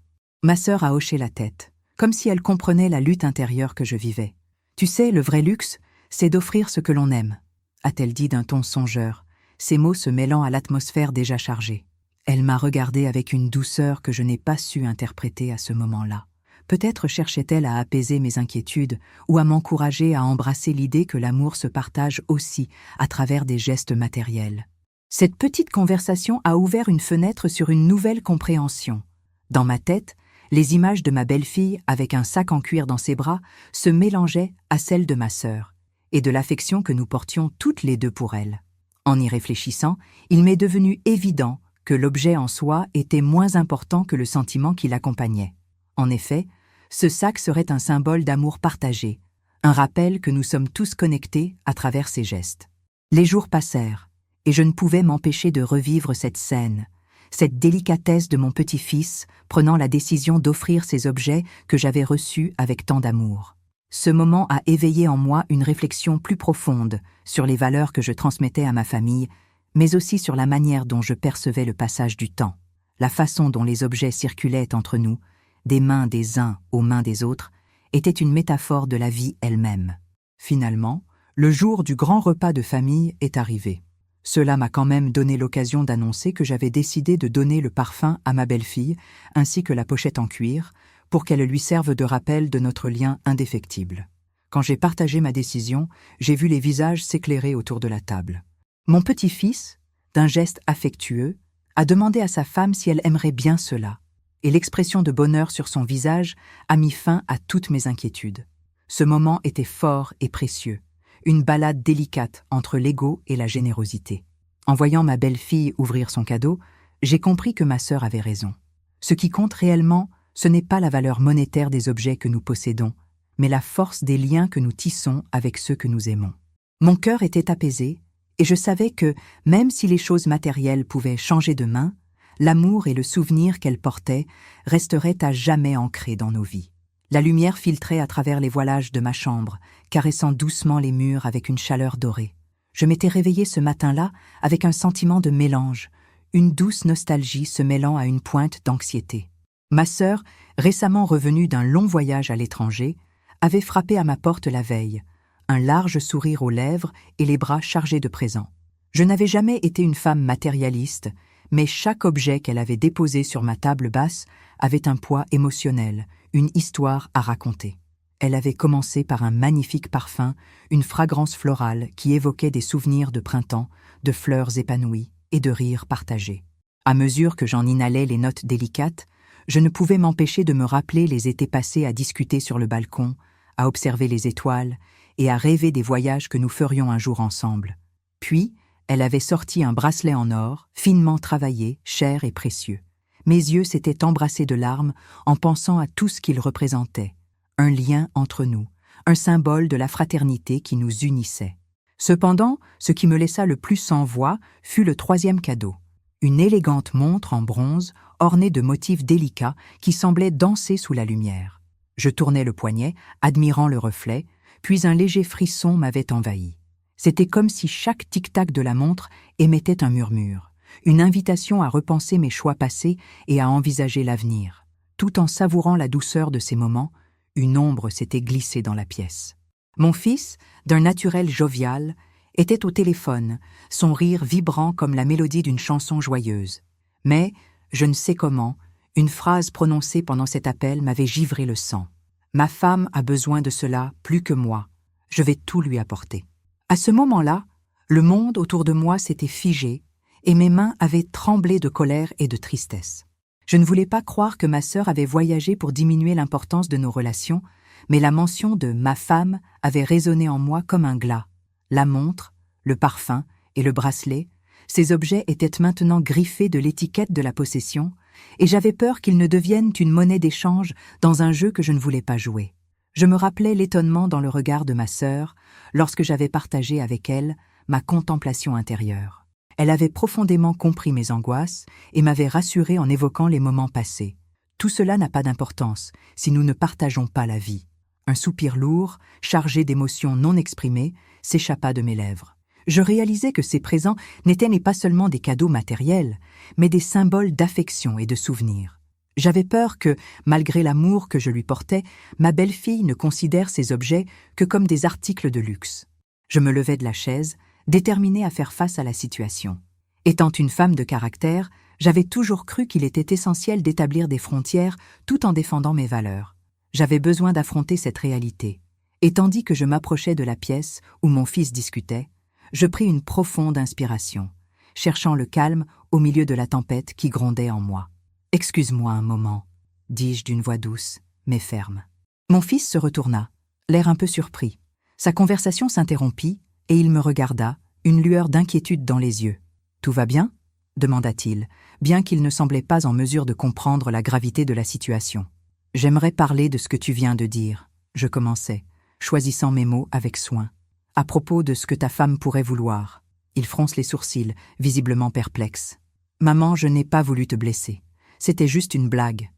Ma sœur a hoché la tête, comme si elle comprenait la lutte intérieure que je vivais. « Tu sais, le vrai luxe, c'est d'offrir ce que l'on aime », a-t-elle dit d'un ton songeur, ses mots se mêlant à l'atmosphère déjà chargée. Elle m'a regardé avec une douceur que je n'ai pas su interpréter à ce moment-là. Peut-être cherchait-elle à apaiser mes inquiétudes ou à m'encourager à embrasser l'idée que l'amour se partage aussi à travers des gestes matériels. Cette petite conversation a ouvert une fenêtre sur une nouvelle compréhension. Dans ma tête, les images de ma belle-fille avec un sac en cuir dans ses bras se mélangeaient à celles de ma sœur et de l'affection que nous portions toutes les deux pour elle. En y réfléchissant, il m'est devenu évident que l'objet en soi était moins important que le sentiment qui l'accompagnait. En effet, ce sac serait un symbole d'amour partagé, un rappel que nous sommes tous connectés à travers ces gestes. Les jours passèrent, et je ne pouvais m'empêcher de revivre cette scène, cette délicatesse de mon petit-fils prenant la décision d'offrir ces objets que j'avais reçus avec tant d'amour. Ce moment a éveillé en moi une réflexion plus profonde sur les valeurs que je transmettais à ma famille, mais aussi sur la manière dont je percevais le passage du temps, la façon dont les objets circulaient entre nous, des mains des uns aux mains des autres, était une métaphore de la vie elle-même. Finalement, le jour du grand repas de famille est arrivé. Cela m'a quand même donné l'occasion d'annoncer que j'avais décidé de donner le parfum à ma belle-fille, ainsi que la pochette en cuir, pour qu'elle lui serve de rappel de notre lien indéfectible. Quand j'ai partagé ma décision, j'ai vu les visages s'éclairer autour de la table. Mon petit-fils, d'un geste affectueux, a demandé à sa femme si elle aimerait bien cela, et l'expression de bonheur sur son visage a mis fin à toutes mes inquiétudes. Ce moment était fort et précieux, une balade délicate entre l'ego et la générosité. En voyant ma belle-fille ouvrir son cadeau, j'ai compris que ma sœur avait raison. Ce qui compte réellement, ce n'est pas la valeur monétaire des objets que nous possédons, mais la force des liens que nous tissons avec ceux que nous aimons. Mon cœur était apaisé, et je savais que, même si les choses matérielles pouvaient changer de main, l'amour et le souvenir qu'elles portaient resteraient à jamais ancrés dans nos vies. La lumière filtrait à travers les voilages de ma chambre, caressant doucement les murs avec une chaleur dorée. Je m'étais réveillée ce matin-là avec un sentiment de mélange, une douce nostalgie se mêlant à une pointe d'anxiété. Ma sœur, récemment revenue d'un long voyage à l'étranger, avait frappé à ma porte la veille, un large sourire aux lèvres et les bras chargés de présents. Je n'avais jamais été une femme matérialiste, mais chaque objet qu'elle avait déposé sur ma table basse avait un poids émotionnel, une histoire à raconter. Elle avait commencé par un magnifique parfum, une fragrance florale qui évoquait des souvenirs de printemps, de fleurs épanouies et de rires partagés. À mesure que j'en inhalais les notes délicates, je ne pouvais m'empêcher de me rappeler les étés passés à discuter sur le balcon, à observer les étoiles et à rêver des voyages que nous ferions un jour ensemble. Puis, elle avait sorti un bracelet en or, finement travaillé, cher et précieux. Mes yeux s'étaient embrassés de larmes en pensant à tout ce qu'il représentait. Un lien entre nous, un symbole de la fraternité qui nous unissait. Cependant, ce qui me laissa le plus sans voix fut le troisième cadeau. Une élégante montre en bronze ornée de motifs délicats qui semblaient danser sous la lumière. Je tournai le poignet, admirant le reflet, puis un léger frisson m'avait envahi. C'était comme si chaque tic-tac de la montre émettait un murmure, une invitation à repenser mes choix passés et à envisager l'avenir. Tout en savourant la douceur de ces moments, une ombre s'était glissée dans la pièce. Mon fils, d'un naturel jovial, était au téléphone, son rire vibrant comme la mélodie d'une chanson joyeuse. Mais, je ne sais comment, une phrase prononcée pendant cet appel m'avait givré le sang. « Ma femme a besoin de cela plus que moi. Je vais tout lui apporter. » À ce moment-là, Le monde autour de moi s'était figé, et mes mains avaient tremblé de colère et de tristesse. Je ne voulais pas croire que ma sœur avait voyagé pour diminuer l'importance de nos relations, mais la mention de « ma femme » avait résonné en moi comme un glas. La montre, le parfum et le bracelet, ces objets étaient maintenant griffés de l'étiquette de la possession, et j'avais peur qu'ils ne deviennent une monnaie d'échange dans un jeu que je ne voulais pas jouer. Je me rappelais l'étonnement dans le regard de ma sœur lorsque j'avais partagé avec elle ma contemplation intérieure. Elle avait profondément compris mes angoisses et m'avait rassuré en évoquant les moments passés. Tout cela n'a pas d'importance si nous ne partageons pas la vie. Un soupir lourd, chargé d'émotions non exprimées, s'échappa de mes lèvres. Je réalisais que ces présents n'étaient pas seulement des cadeaux matériels, mais des symboles d'affection et de souvenirs. J'avais peur que, malgré l'amour que je lui portais, ma belle-fille ne considère ces objets que comme des articles de luxe. Je me levai de la chaise, déterminée à faire face à la situation. Étant une femme de caractère, j'avais toujours cru qu'il était essentiel d'établir des frontières tout en défendant mes valeurs. J'avais besoin d'affronter cette réalité. Et tandis que je m'approchais de la pièce où mon fils discutait, je pris une profonde inspiration, cherchant le calme au milieu de la tempête qui grondait en moi. « Excuse-moi un moment », dis-je d'une voix douce, mais ferme. Mon fils se retourna, l'air un peu surpris. Sa conversation s'interrompit et il me regarda, une lueur d'inquiétude dans les yeux. « Tout va bien ?» demanda-t-il, bien qu'il ne semblait pas en mesure de comprendre la gravité de la situation. « J'aimerais parler de ce que tu viens de dire », je commençais, choisissant mes mots avec soin. « À propos de ce que ta femme pourrait vouloir. » Il fronce les sourcils, visiblement perplexe. « Maman, je n'ai pas voulu te blesser. C'était juste une blague. »«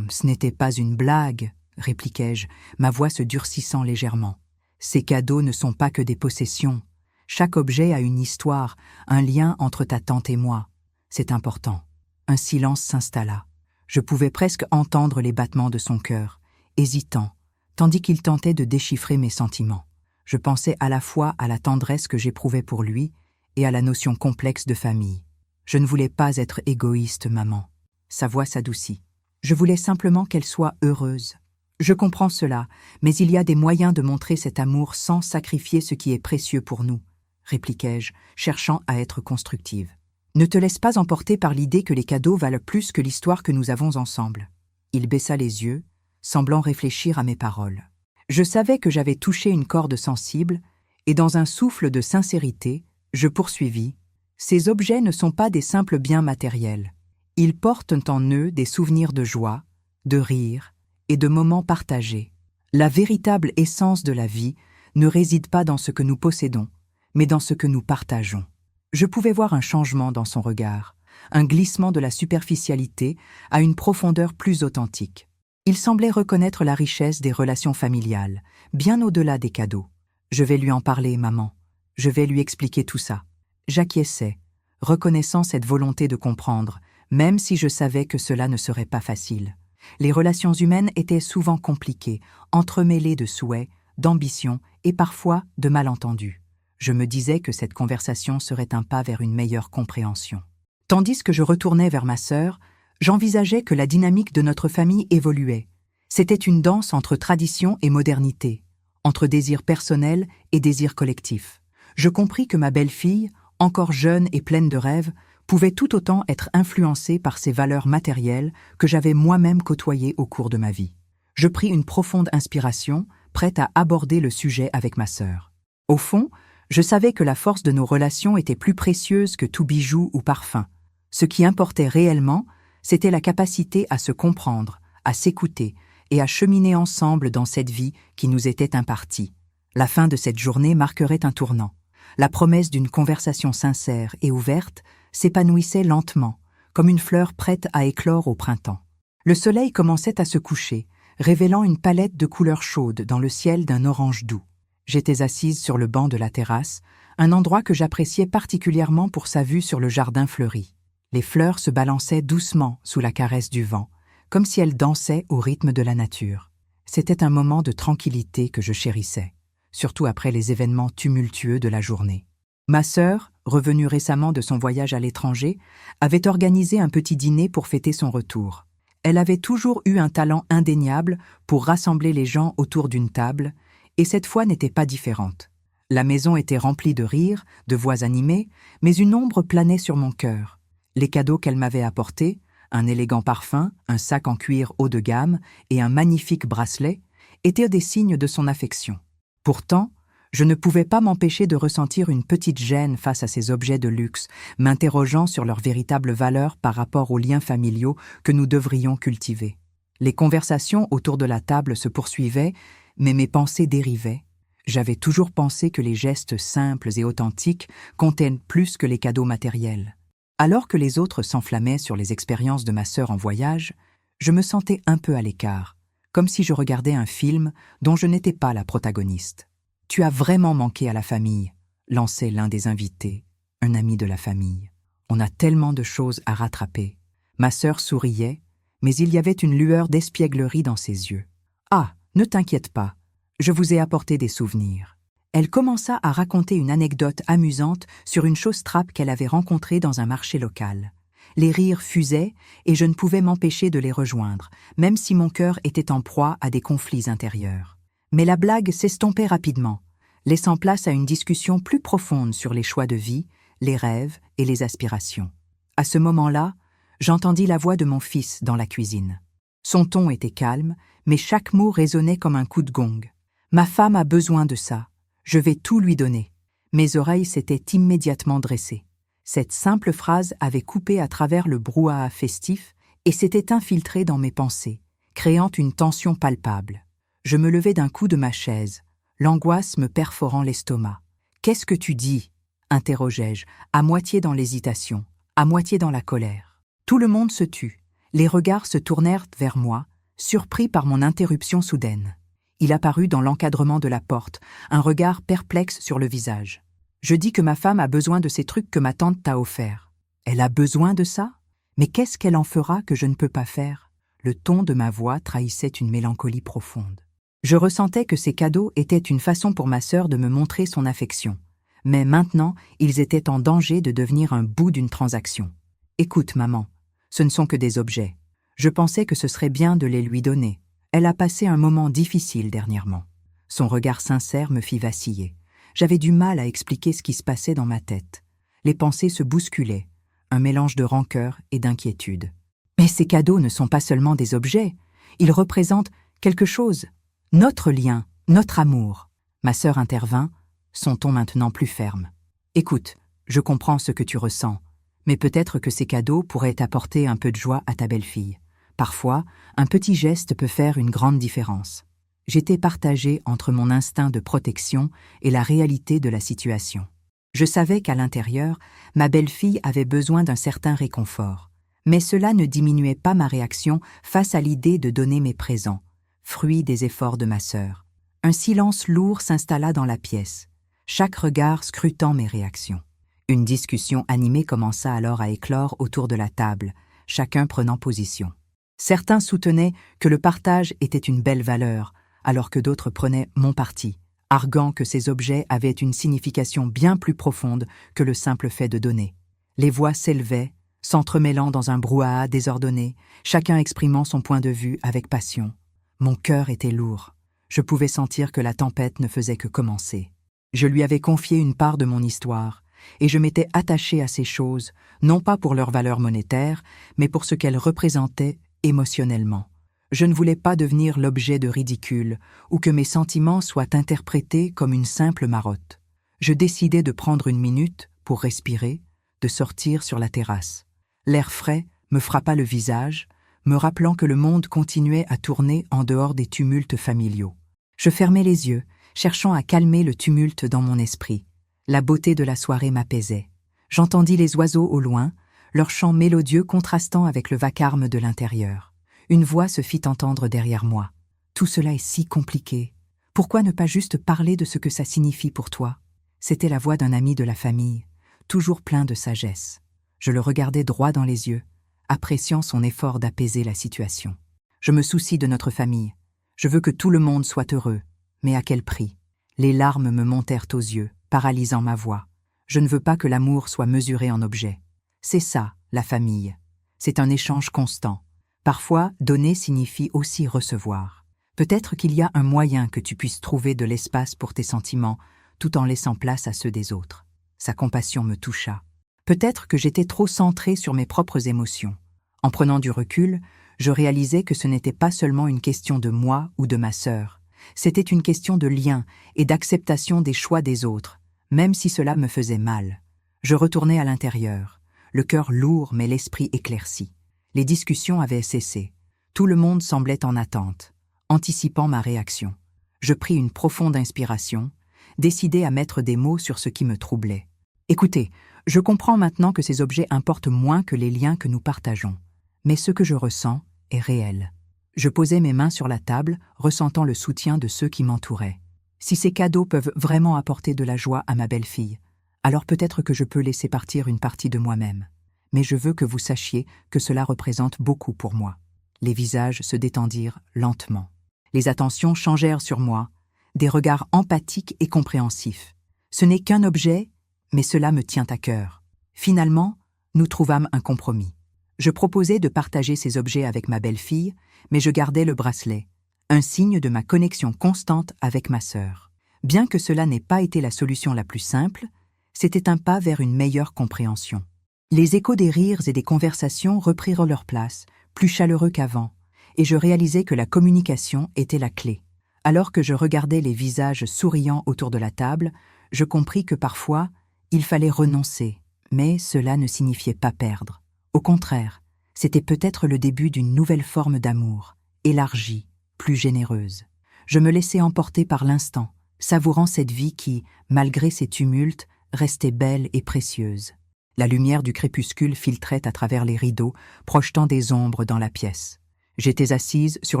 Ce n'était pas une blague, » répliquai-je, ma voix se durcissant légèrement. « Ces cadeaux ne sont pas que des possessions. Chaque objet a une histoire, un lien entre ta tante et moi. C'est important. » Un silence s'installa. Je pouvais presque entendre les battements de son cœur, hésitant, tandis qu'il tentait de déchiffrer mes sentiments. Je pensais à la fois à la tendresse que j'éprouvais pour lui et à la notion complexe de famille. Je ne voulais pas être égoïste, maman. Sa voix s'adoucit. Je voulais simplement qu'elle soit heureuse. Je comprends cela, mais il y a des moyens de montrer cet amour sans sacrifier ce qui est précieux pour nous, répliquai-je, cherchant à être constructive. Ne te laisse pas emporter par l'idée que les cadeaux valent plus que l'histoire que nous avons ensemble. Il baissa les yeux, semblant réfléchir à mes paroles. Je savais que j'avais touché une corde sensible, et dans un souffle de sincérité, je poursuivis. Ces objets ne sont pas des simples biens matériels. Ils portent en eux des souvenirs de joie, de rire et de moments partagés. La véritable essence de la vie ne réside pas dans ce que nous possédons, mais dans ce que nous partageons. Je pouvais voir un changement dans son regard, un glissement de la superficialité à une profondeur plus authentique. Il semblait reconnaître la richesse des relations familiales, bien au-delà des cadeaux. « Je vais lui en parler, maman. Je vais lui expliquer tout ça. » J'acquiesçais, reconnaissant cette volonté de comprendre, même si je savais que cela ne serait pas facile. Les relations humaines étaient souvent compliquées, entremêlées de souhaits, d'ambitions et parfois de malentendus. Je me disais que cette conversation serait un pas vers une meilleure compréhension. Tandis que je retournais vers ma sœur, j'envisageais que la dynamique de notre famille évoluait. C'était une danse entre tradition et modernité, entre désir personnel et désir collectif. Je compris que ma belle-fille, encore jeune et pleine de rêves, pouvait tout autant être influencée par ces valeurs matérielles que j'avais moi-même côtoyées au cours de ma vie. Je pris une profonde inspiration, prête à aborder le sujet avec ma sœur. Au fond, je savais que la force de nos relations était plus précieuse que tout bijou ou parfum. Ce qui importait réellement, c'était la capacité à se comprendre, à s'écouter et à cheminer ensemble dans cette vie qui nous était impartie. La fin de cette journée marquerait un tournant. La promesse d'une conversation sincère et ouverte s'épanouissait lentement, comme une fleur prête à éclore au printemps. Le soleil commençait à se coucher, révélant une palette de couleurs chaudes dans le ciel d'un orange doux. J'étais assise sur le banc de la terrasse, un endroit que j'appréciais particulièrement pour sa vue sur le jardin fleuri. Les fleurs se balançaient doucement sous la caresse du vent, comme si elles dansaient au rythme de la nature. C'était un moment de tranquillité que je chérissais, surtout après les événements tumultueux de la journée. Ma sœur, revenue récemment de son voyage à l'étranger, avait organisé un petit dîner pour fêter son retour. Elle avait toujours eu un talent indéniable pour rassembler les gens autour d'une table, et cette fois n'était pas différente. La maison était remplie de rires, de voix animées, mais une ombre planait sur mon cœur. Les cadeaux qu'elle m'avait apportés, un élégant parfum, un sac en cuir haut de gamme et un magnifique bracelet, étaient des signes de son affection. Pourtant, je ne pouvais pas m'empêcher de ressentir une petite gêne face à ces objets de luxe, m'interrogeant sur leur véritable valeur par rapport aux liens familiaux que nous devrions cultiver. Les conversations autour de la table se poursuivaient, mais mes pensées dérivaient. J'avais toujours pensé que les gestes simples et authentiques comptaient plus que les cadeaux matériels. Alors que les autres s'enflammaient sur les expériences de ma sœur en voyage, je me sentais un peu à l'écart, comme si je regardais un film dont je n'étais pas la protagoniste. « Tu as vraiment manqué à la famille », lançait l'un des invités, un ami de la famille. « On a tellement de choses à rattraper. » Ma sœur souriait, mais il y avait une lueur d'espièglerie dans ses yeux. « Ah, ne t'inquiète pas, je vous ai apporté des souvenirs. » Elle commença à raconter une anecdote amusante sur une chausse-trappe qu'elle avait rencontrée dans un marché local. Les rires fusaient et je ne pouvais m'empêcher de les rejoindre, même si mon cœur était en proie à des conflits intérieurs. Mais la blague s'estompait rapidement, laissant place à une discussion plus profonde sur les choix de vie, les rêves et les aspirations. À ce moment-là, j'entendis la voix de mon fils dans la cuisine. Son ton était calme, mais chaque mot résonnait comme un coup de gong. « Ma femme a besoin de ça. Je vais tout lui donner. » Mes oreilles s'étaient immédiatement dressées. Cette simple phrase avait coupé à travers le brouhaha festif et s'était infiltrée dans mes pensées, créant une tension palpable. Je me levai d'un coup de ma chaise, l'angoisse me perforant l'estomac. « Qu'est-ce que tu dis ?» interrogeai-je, à moitié dans l'hésitation, à moitié dans la colère. Tout le monde se tut. Les regards se tournèrent vers moi, surpris par mon interruption soudaine. Il apparut dans l'encadrement de la porte, un regard perplexe sur le visage. Je dis que ma femme a besoin de ces trucs que ma tante t'a offerts. Elle a besoin de ça? Mais qu'est-ce qu'elle en fera que je ne peux pas faire? Le ton de ma voix trahissait une mélancolie profonde. Je ressentais que ces cadeaux étaient une façon pour ma sœur de me montrer son affection. Mais maintenant, ils étaient en danger de devenir un bout d'une transaction. Écoute, maman, ce ne sont que des objets. Je pensais que ce serait bien de les lui donner. Elle a passé un moment difficile dernièrement. Son regard sincère me fit vaciller. J'avais du mal à expliquer ce qui se passait dans ma tête. Les pensées se bousculaient, un mélange de rancœur et d'inquiétude. Mais ces cadeaux ne sont pas seulement des objets, ils représentent quelque chose, notre lien, notre amour. Ma sœur intervint, son ton maintenant plus ferme. Écoute, je comprends ce que tu ressens, mais peut-être que ces cadeaux pourraient apporter un peu de joie à ta belle-fille. Parfois, un petit geste peut faire une grande différence. J'étais partagée entre mon instinct de protection et la réalité de la situation. Je savais qu'à l'intérieur, ma belle-fille avait besoin d'un certain réconfort. Mais cela ne diminuait pas ma réaction face à l'idée de donner mes présents, fruit des efforts de ma sœur. Un silence lourd s'installa dans la pièce, chaque regard scrutant mes réactions. Une discussion animée commença alors à éclore autour de la table, chacun prenant position. Certains soutenaient que le partage était une belle valeur, alors que d'autres prenaient mon parti, arguant que ces objets avaient une signification bien plus profonde que le simple fait de donner. Les voix s'élevaient, s'entremêlant dans un brouhaha désordonné, chacun exprimant son point de vue avec passion. Mon cœur était lourd. Je pouvais sentir que la tempête ne faisait que commencer. Je lui avais confié une part de mon histoire, et je m'étais attachée à ces choses, non pas pour leur valeur monétaire, mais pour ce qu'elles représentaient émotionnellement. Je ne voulais pas devenir l'objet de ridicule ou que mes sentiments soient interprétés comme une simple marotte. Je décidai de prendre une minute pour respirer, de sortir sur la terrasse. L'air frais me frappa le visage, me rappelant que le monde continuait à tourner en dehors des tumultes familiaux. Je fermai les yeux, cherchant à calmer le tumulte dans mon esprit. La beauté de la soirée m'apaisait. J'entendis les oiseaux au loin, leur chant mélodieux contrastant avec le vacarme de l'intérieur. Une voix se fit entendre derrière moi. « Tout cela est si compliqué. Pourquoi ne pas juste parler de ce que ça signifie pour toi ?» C'était la voix d'un ami de la famille, toujours plein de sagesse. Je le regardais droit dans les yeux, appréciant son effort d'apaiser la situation. Je me soucie de notre famille. Je veux que tout le monde soit heureux. Mais à quel prix? Les larmes me montèrent aux yeux, paralysant ma voix. Je ne veux pas que l'amour soit mesuré en objet. C'est ça, la famille. C'est un échange constant. Parfois, donner signifie aussi recevoir. Peut-être qu'il y a un moyen que tu puisses trouver de l'espace pour tes sentiments, tout en laissant place à ceux des autres. Sa compassion me toucha. Peut-être que j'étais trop centrée sur mes propres émotions. En prenant du recul, je réalisais que ce n'était pas seulement une question de moi ou de ma sœur. C'était une question de lien et d'acceptation des choix des autres, même si cela me faisait mal. Je retournais à l'intérieur, le cœur lourd mais l'esprit éclairci. Les discussions avaient cessé. Tout le monde semblait en attente, anticipant ma réaction. Je pris une profonde inspiration, décidé à mettre des mots sur ce qui me troublait. Écoutez, je comprends maintenant que ces objets importent moins que les liens que nous partageons. Mais ce que je ressens est réel. Je posais mes mains sur la table, ressentant le soutien de ceux qui m'entouraient. Si ces cadeaux peuvent vraiment apporter de la joie à ma belle-fille, alors peut-être que je peux laisser partir une partie de moi-même. Mais je veux que vous sachiez que cela représente beaucoup pour moi. Les visages se détendirent lentement. Les attentions changèrent sur moi, des regards empathiques et compréhensifs. Ce n'est qu'un objet, mais cela me tient à cœur. Finalement, nous trouvâmes un compromis. Je proposais de partager ces objets avec ma belle-fille, mais je gardais le bracelet, un signe de ma connexion constante avec ma sœur. Bien que cela n'ait pas été la solution la plus simple, c'était un pas vers une meilleure compréhension. Les échos des rires et des conversations reprirent leur place, plus chaleureux qu'avant, et je réalisais que la communication était la clé. Alors que je regardais les visages souriants autour de la table, je compris que parfois, il fallait renoncer, mais cela ne signifiait pas perdre. Au contraire, c'était peut-être le début d'une nouvelle forme d'amour, élargie, plus généreuse. Je me laissais emporter par l'instant, savourant cette vie qui, malgré ses tumultes, restait belle et précieuse. La lumière du crépuscule filtrait à travers les rideaux, projetant des ombres dans la pièce. J'étais assise sur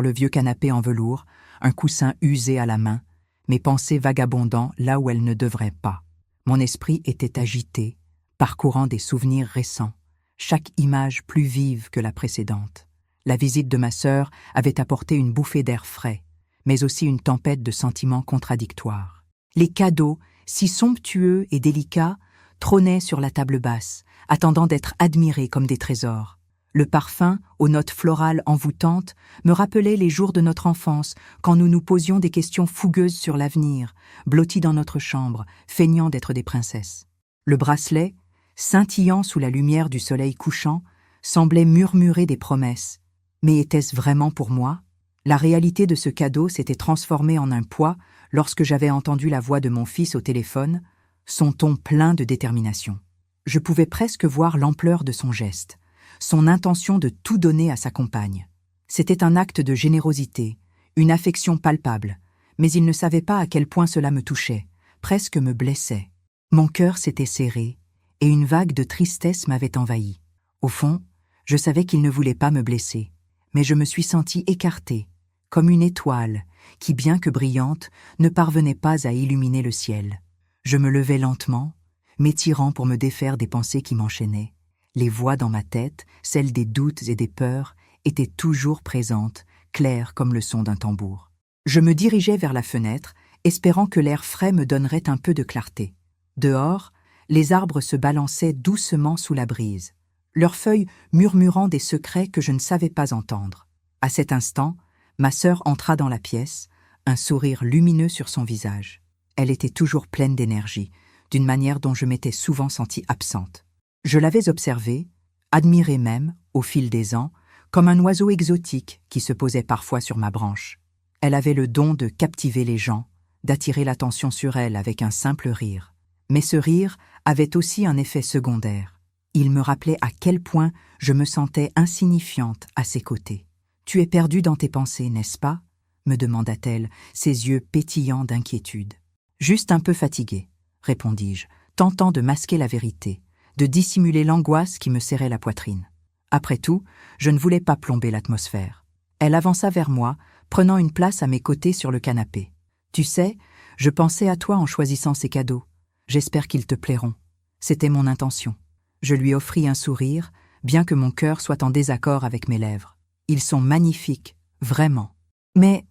le vieux canapé en velours, un coussin usé à la main, mes pensées vagabondant là où elles ne devraient pas. Mon esprit était agité, parcourant des souvenirs récents, chaque image plus vive que la précédente. La visite de ma sœur avait apporté une bouffée d'air frais, mais aussi une tempête de sentiments contradictoires. Les cadeaux, si somptueux et délicats, trônaient sur la table basse, attendant d'être admirés comme des trésors. Le parfum, aux notes florales envoûtantes, me rappelait les jours de notre enfance, quand nous nous posions des questions fougueuses sur l'avenir, blottis dans notre chambre, feignant d'être des princesses. Le bracelet, scintillant sous la lumière du soleil couchant, semblait murmurer des promesses. Mais était-ce vraiment pour moi? La réalité de ce cadeau s'était transformée en un poids lorsque j'avais entendu la voix de mon fils au téléphone, son ton plein de détermination. Je pouvais presque voir l'ampleur de son geste, son intention de tout donner à sa compagne. C'était un acte de générosité, une affection palpable, mais il ne savait pas à quel point cela me touchait, presque me blessait. Mon cœur s'était serré, et une vague de tristesse m'avait envahi. Au fond, je savais qu'il ne voulait pas me blesser, mais je me suis sentie écartée, comme une étoile qui, bien que brillante, ne parvenait pas à illuminer le ciel. Je me levai lentement, m'étirant pour me défaire des pensées qui m'enchaînaient. Les voix dans ma tête, celles des doutes et des peurs, étaient toujours présentes, claires comme le son d'un tambour. Je me dirigeais vers la fenêtre, espérant que l'air frais me donnerait un peu de clarté. Dehors, les arbres se balançaient doucement sous la brise, leurs feuilles murmurant des secrets que je ne savais pas entendre. À cet instant, ma sœur entra dans la pièce, un sourire lumineux sur son visage. Elle était toujours pleine d'énergie, d'une manière dont je m'étais souvent sentie absente. Je l'avais observée, admirée même, au fil des ans, comme un oiseau exotique qui se posait parfois sur ma branche. Elle avait le don de captiver les gens, d'attirer l'attention sur elle avec un simple rire. Mais ce rire avait aussi un effet secondaire. Il me rappelait à quel point je me sentais insignifiante à ses côtés. « Tu es perdue dans tes pensées, n'est-ce pas ?» me demanda-t-elle, ses yeux pétillants d'inquiétude. « Juste un peu fatiguée, » répondis-je, tentant de masquer la vérité, de dissimuler l'angoisse qui me serrait la poitrine. Après tout, je ne voulais pas plomber l'atmosphère. Elle avança vers moi, prenant une place à mes côtés sur le canapé. « Tu sais, je pensais à toi en choisissant ces cadeaux. J'espère qu'ils te plairont. C'était mon intention. » Je lui offris un sourire, bien que mon cœur soit en désaccord avec mes lèvres. « Ils sont magnifiques, vraiment. » Mais,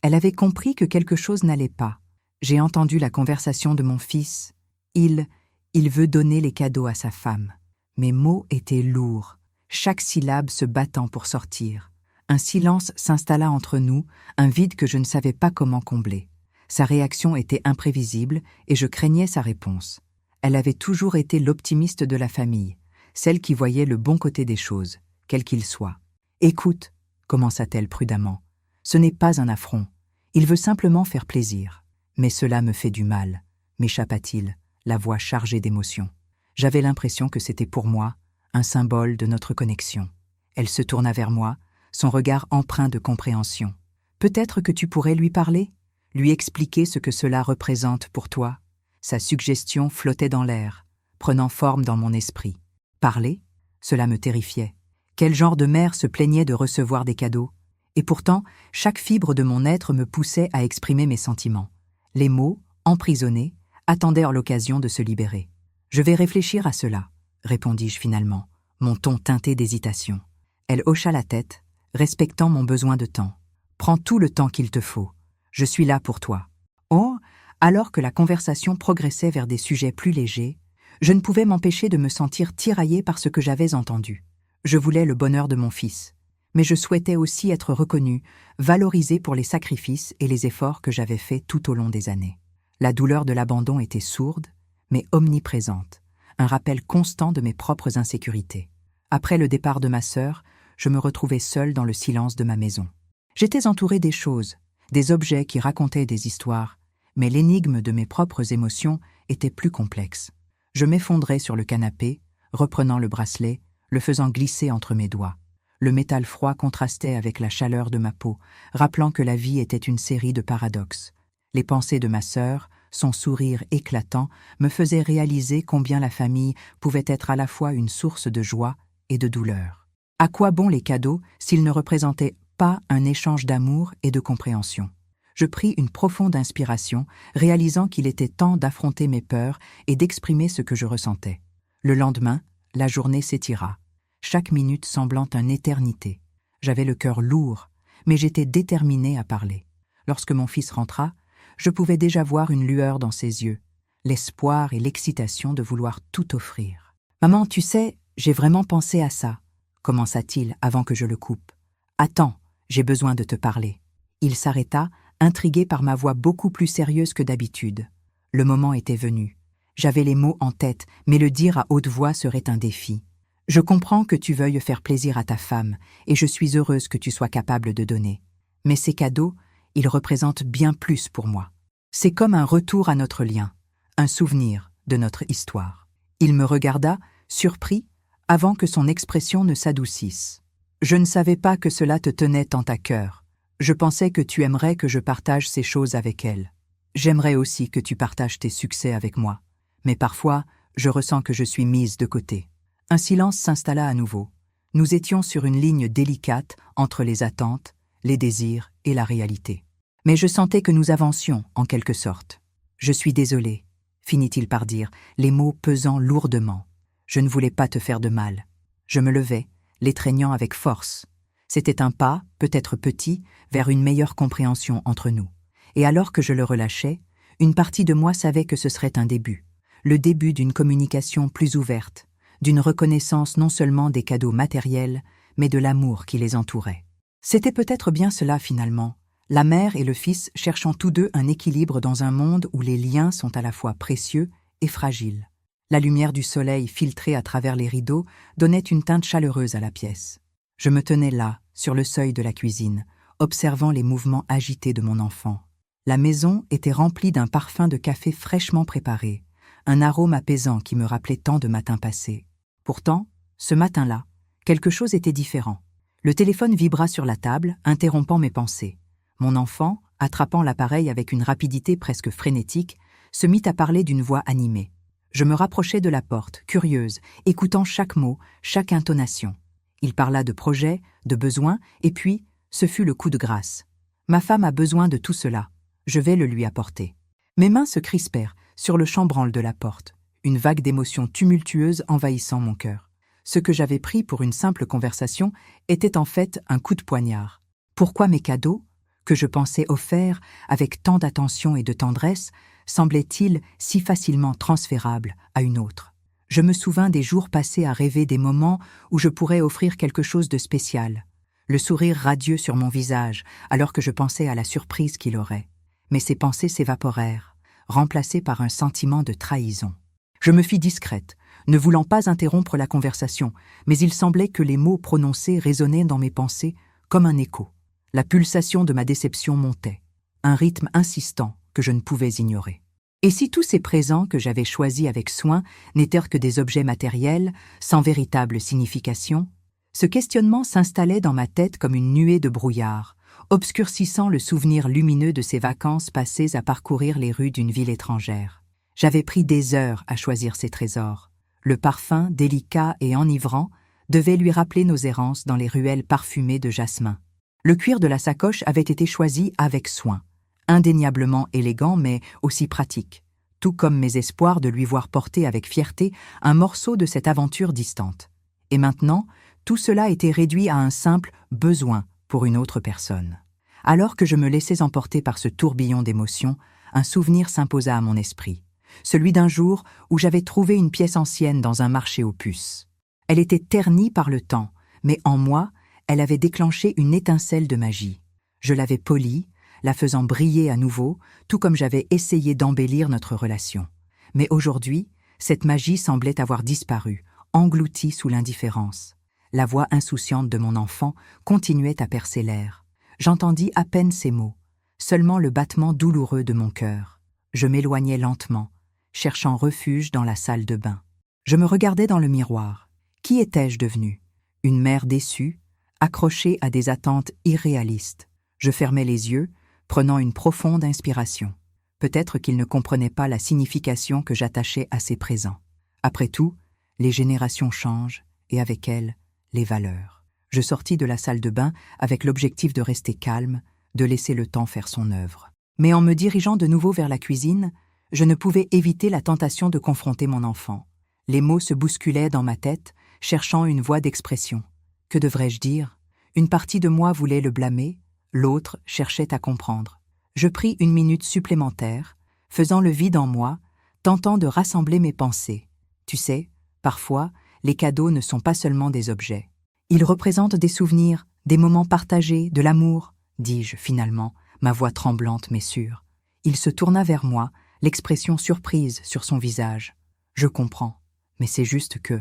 elle avait compris que quelque chose n'allait pas. J'ai entendu la conversation de mon fils. Il veut donner les cadeaux à sa femme. Mes mots étaient lourds, chaque syllabe se battant pour sortir. Un silence s'installa entre nous, un vide que je ne savais pas comment combler. Sa réaction était imprévisible et je craignais sa réponse. Elle avait toujours été l'optimiste de la famille, celle qui voyait le bon côté des choses, quel qu'il soit. « Écoute, commença-t-elle prudemment, ce n'est pas un affront. Il veut simplement faire plaisir. Mais cela me fait du mal, m'échappa-t-il, la voix chargée d'émotion. J'avais l'impression que c'était pour moi un symbole de notre connexion. Elle se tourna vers moi, son regard empreint de compréhension. Peut-être que tu pourrais lui parler, lui expliquer ce que cela représente pour toi. Sa suggestion flottait dans l'air, prenant forme dans mon esprit. Parler? Cela me terrifiait. Quel genre de mère se plaignait de recevoir des cadeaux? Et pourtant, chaque fibre de mon être me poussait à exprimer mes sentiments. Les mots, emprisonnés, attendaient l'occasion de se libérer. « Je vais réfléchir à cela », répondis-je finalement, mon ton teinté d'hésitation. Elle hocha la tête, respectant mon besoin de temps. « Prends tout le temps qu'il te faut. Je suis là pour toi. » Oh, alors que la conversation progressait vers des sujets plus légers, je ne pouvais m'empêcher de me sentir tiraillée par ce que j'avais entendu. Je voulais le bonheur de mon fils, mais je souhaitais aussi être reconnue, valorisée pour les sacrifices et les efforts que j'avais faits tout au long des années. La douleur de l'abandon était sourde, mais omniprésente, un rappel constant de mes propres insécurités. Après le départ de ma sœur, je me retrouvais seule dans le silence de ma maison. J'étais entourée des choses, des objets qui racontaient des histoires, mais l'énigme de mes propres émotions était plus complexe. Je m'effondrais sur le canapé, reprenant le bracelet, le faisant glisser entre mes doigts. Le métal froid contrastait avec la chaleur de ma peau, rappelant que la vie était une série de paradoxes. Les pensées de ma sœur, son sourire éclatant, me faisaient réaliser combien la famille pouvait être à la fois une source de joie et de douleur. À quoi bon les cadeaux s'ils ne représentaient pas un échange d'amour et de compréhension? Je pris une profonde inspiration, réalisant qu'il était temps d'affronter mes peurs et d'exprimer ce que je ressentais. Le lendemain, la journée s'étira, chaque minute semblant une éternité. J'avais le cœur lourd, mais j'étais déterminée à parler. Lorsque mon fils rentra, je pouvais déjà voir une lueur dans ses yeux, l'espoir et l'excitation de vouloir tout offrir. « Maman, tu sais, j'ai vraiment pensé à ça, » commença-t-il avant que je le coupe. « Attends, j'ai besoin de te parler. » Il s'arrêta, intrigué par ma voix beaucoup plus sérieuse que d'habitude. Le moment était venu. J'avais les mots en tête, mais le dire à haute voix serait un défi. « Je comprends que tu veuilles faire plaisir à ta femme, et je suis heureuse que tu sois capable de donner. Mais ces cadeaux, ils représentent bien plus pour moi. C'est comme un retour à notre lien, un souvenir de notre histoire. » Il me regarda, surpris, avant que son expression ne s'adoucisse. « Je ne savais pas que cela te tenait tant à cœur. Je pensais que tu aimerais que je partage ces choses avec elle. J'aimerais aussi que tu partages tes succès avec moi. Mais parfois, je ressens que je suis mise de côté. » Un silence s'installa à nouveau. Nous étions sur une ligne délicate entre les attentes, les désirs et la réalité. Mais je sentais que nous avancions, en quelque sorte. « Je suis désolée », finit-il par dire, les mots pesant lourdement. « Je ne voulais pas te faire de mal. » Je me levai, l'étreignant avec force. C'était un pas, peut-être petit, vers une meilleure compréhension entre nous. Et alors que je le relâchais, une partie de moi savait que ce serait un début. Le début d'une communication plus ouverte, d'une reconnaissance non seulement des cadeaux matériels, mais de l'amour qui les entourait. C'était peut-être bien cela finalement, la mère et le fils cherchant tous deux un équilibre dans un monde où les liens sont à la fois précieux et fragiles. La lumière du soleil filtrée à travers les rideaux donnait une teinte chaleureuse à la pièce. Je me tenais là, sur le seuil de la cuisine, observant les mouvements agités de mon enfant. La maison était remplie d'un parfum de café fraîchement préparé, un arôme apaisant qui me rappelait tant de matins passés. Pourtant, ce matin-là, quelque chose était différent. Le téléphone vibra sur la table, interrompant mes pensées. Mon enfant, attrapant l'appareil avec une rapidité presque frénétique, se mit à parler d'une voix animée. Je me rapprochai de la porte, curieuse, écoutant chaque mot, chaque intonation. Il parla de projets, de besoins, et puis, ce fut le coup de grâce. Ma femme a besoin de tout cela. Je vais le lui apporter. Mes mains se crispèrent sur le chambranle de la porte, une vague d'émotions tumultueuses envahissant mon cœur. Ce que j'avais pris pour une simple conversation était en fait un coup de poignard. Pourquoi mes cadeaux, que je pensais offerts avec tant d'attention et de tendresse, semblaient-ils si facilement transférables à une autre? Je me souvins des jours passés à rêver des moments où je pourrais offrir quelque chose de spécial, le sourire radieux sur mon visage alors que je pensais à la surprise qu'il aurait. mais ces pensées s'évaporèrent, remplacées par un sentiment de trahison. Je me fis discrète, ne voulant pas interrompre la conversation, mais il semblait que les mots prononcés résonnaient dans mes pensées comme un écho. La pulsation de ma déception montait, un rythme insistant que je ne pouvais ignorer. Et si tous ces présents que j'avais choisis avec soin n'étaient que des objets matériels, sans véritable signification, ce questionnement s'installait dans ma tête comme une nuée de brouillard, obscurcissant le souvenir lumineux de ces vacances passées à parcourir les rues d'une ville étrangère. J'avais pris des heures à choisir ces trésors. Le parfum, délicat et enivrant, devait lui rappeler nos errances dans les ruelles parfumées de jasmin. Le cuir de la sacoche avait été choisi avec soin, indéniablement élégant mais aussi pratique, tout comme mes espoirs de lui voir porter avec fierté un morceau de cette aventure distante. Et maintenant, tout cela était réduit à un simple besoin pour une autre personne. Alors que je me laissais emporter par ce tourbillon d'émotions, un souvenir s'imposa à mon esprit, celui d'un jour où j'avais trouvé une pièce ancienne dans un marché aux puces. Elle était ternie par le temps, mais en moi, elle avait déclenché une étincelle de magie. Je l'avais polie, la faisant briller à nouveau, tout comme j'avais essayé d'embellir notre relation. Mais aujourd'hui, cette magie semblait avoir disparu, engloutie sous l'indifférence. La voix insouciante de mon enfant continuait à percer l'air. J'entendis à peine ces mots, seulement le battement douloureux de mon cœur. Je m'éloignais lentement, cherchant refuge dans la salle de bain. Je me regardais dans le miroir. Qui étais-je devenue? Une mère déçue, accrochée à des attentes irréalistes. Je fermais les yeux, prenant une profonde inspiration. Peut-être qu'il ne comprenait pas la signification que j'attachais à ces présents. Après tout, les générations changent, et avec elles, les valeurs. Je sortis de la salle de bain avec l'objectif de rester calme, de laisser le temps faire son œuvre. Mais en me dirigeant de nouveau vers la cuisine, je ne pouvais éviter la tentation de confronter mon enfant. Les mots se bousculaient dans ma tête, cherchant une voie d'expression. Que devrais-je dire? Une partie de moi voulait le blâmer, l'autre cherchait à comprendre. Je pris une minute supplémentaire, faisant le vide en moi, tentant de rassembler mes pensées. Tu sais, parfois, les cadeaux ne sont pas seulement des objets. Ils représentent des souvenirs, des moments partagés, de l'amour, dis-je finalement, ma voix tremblante mais sûre. Il se tourna vers moi, l'expression surprise sur son visage. Je comprends, mais c'est juste que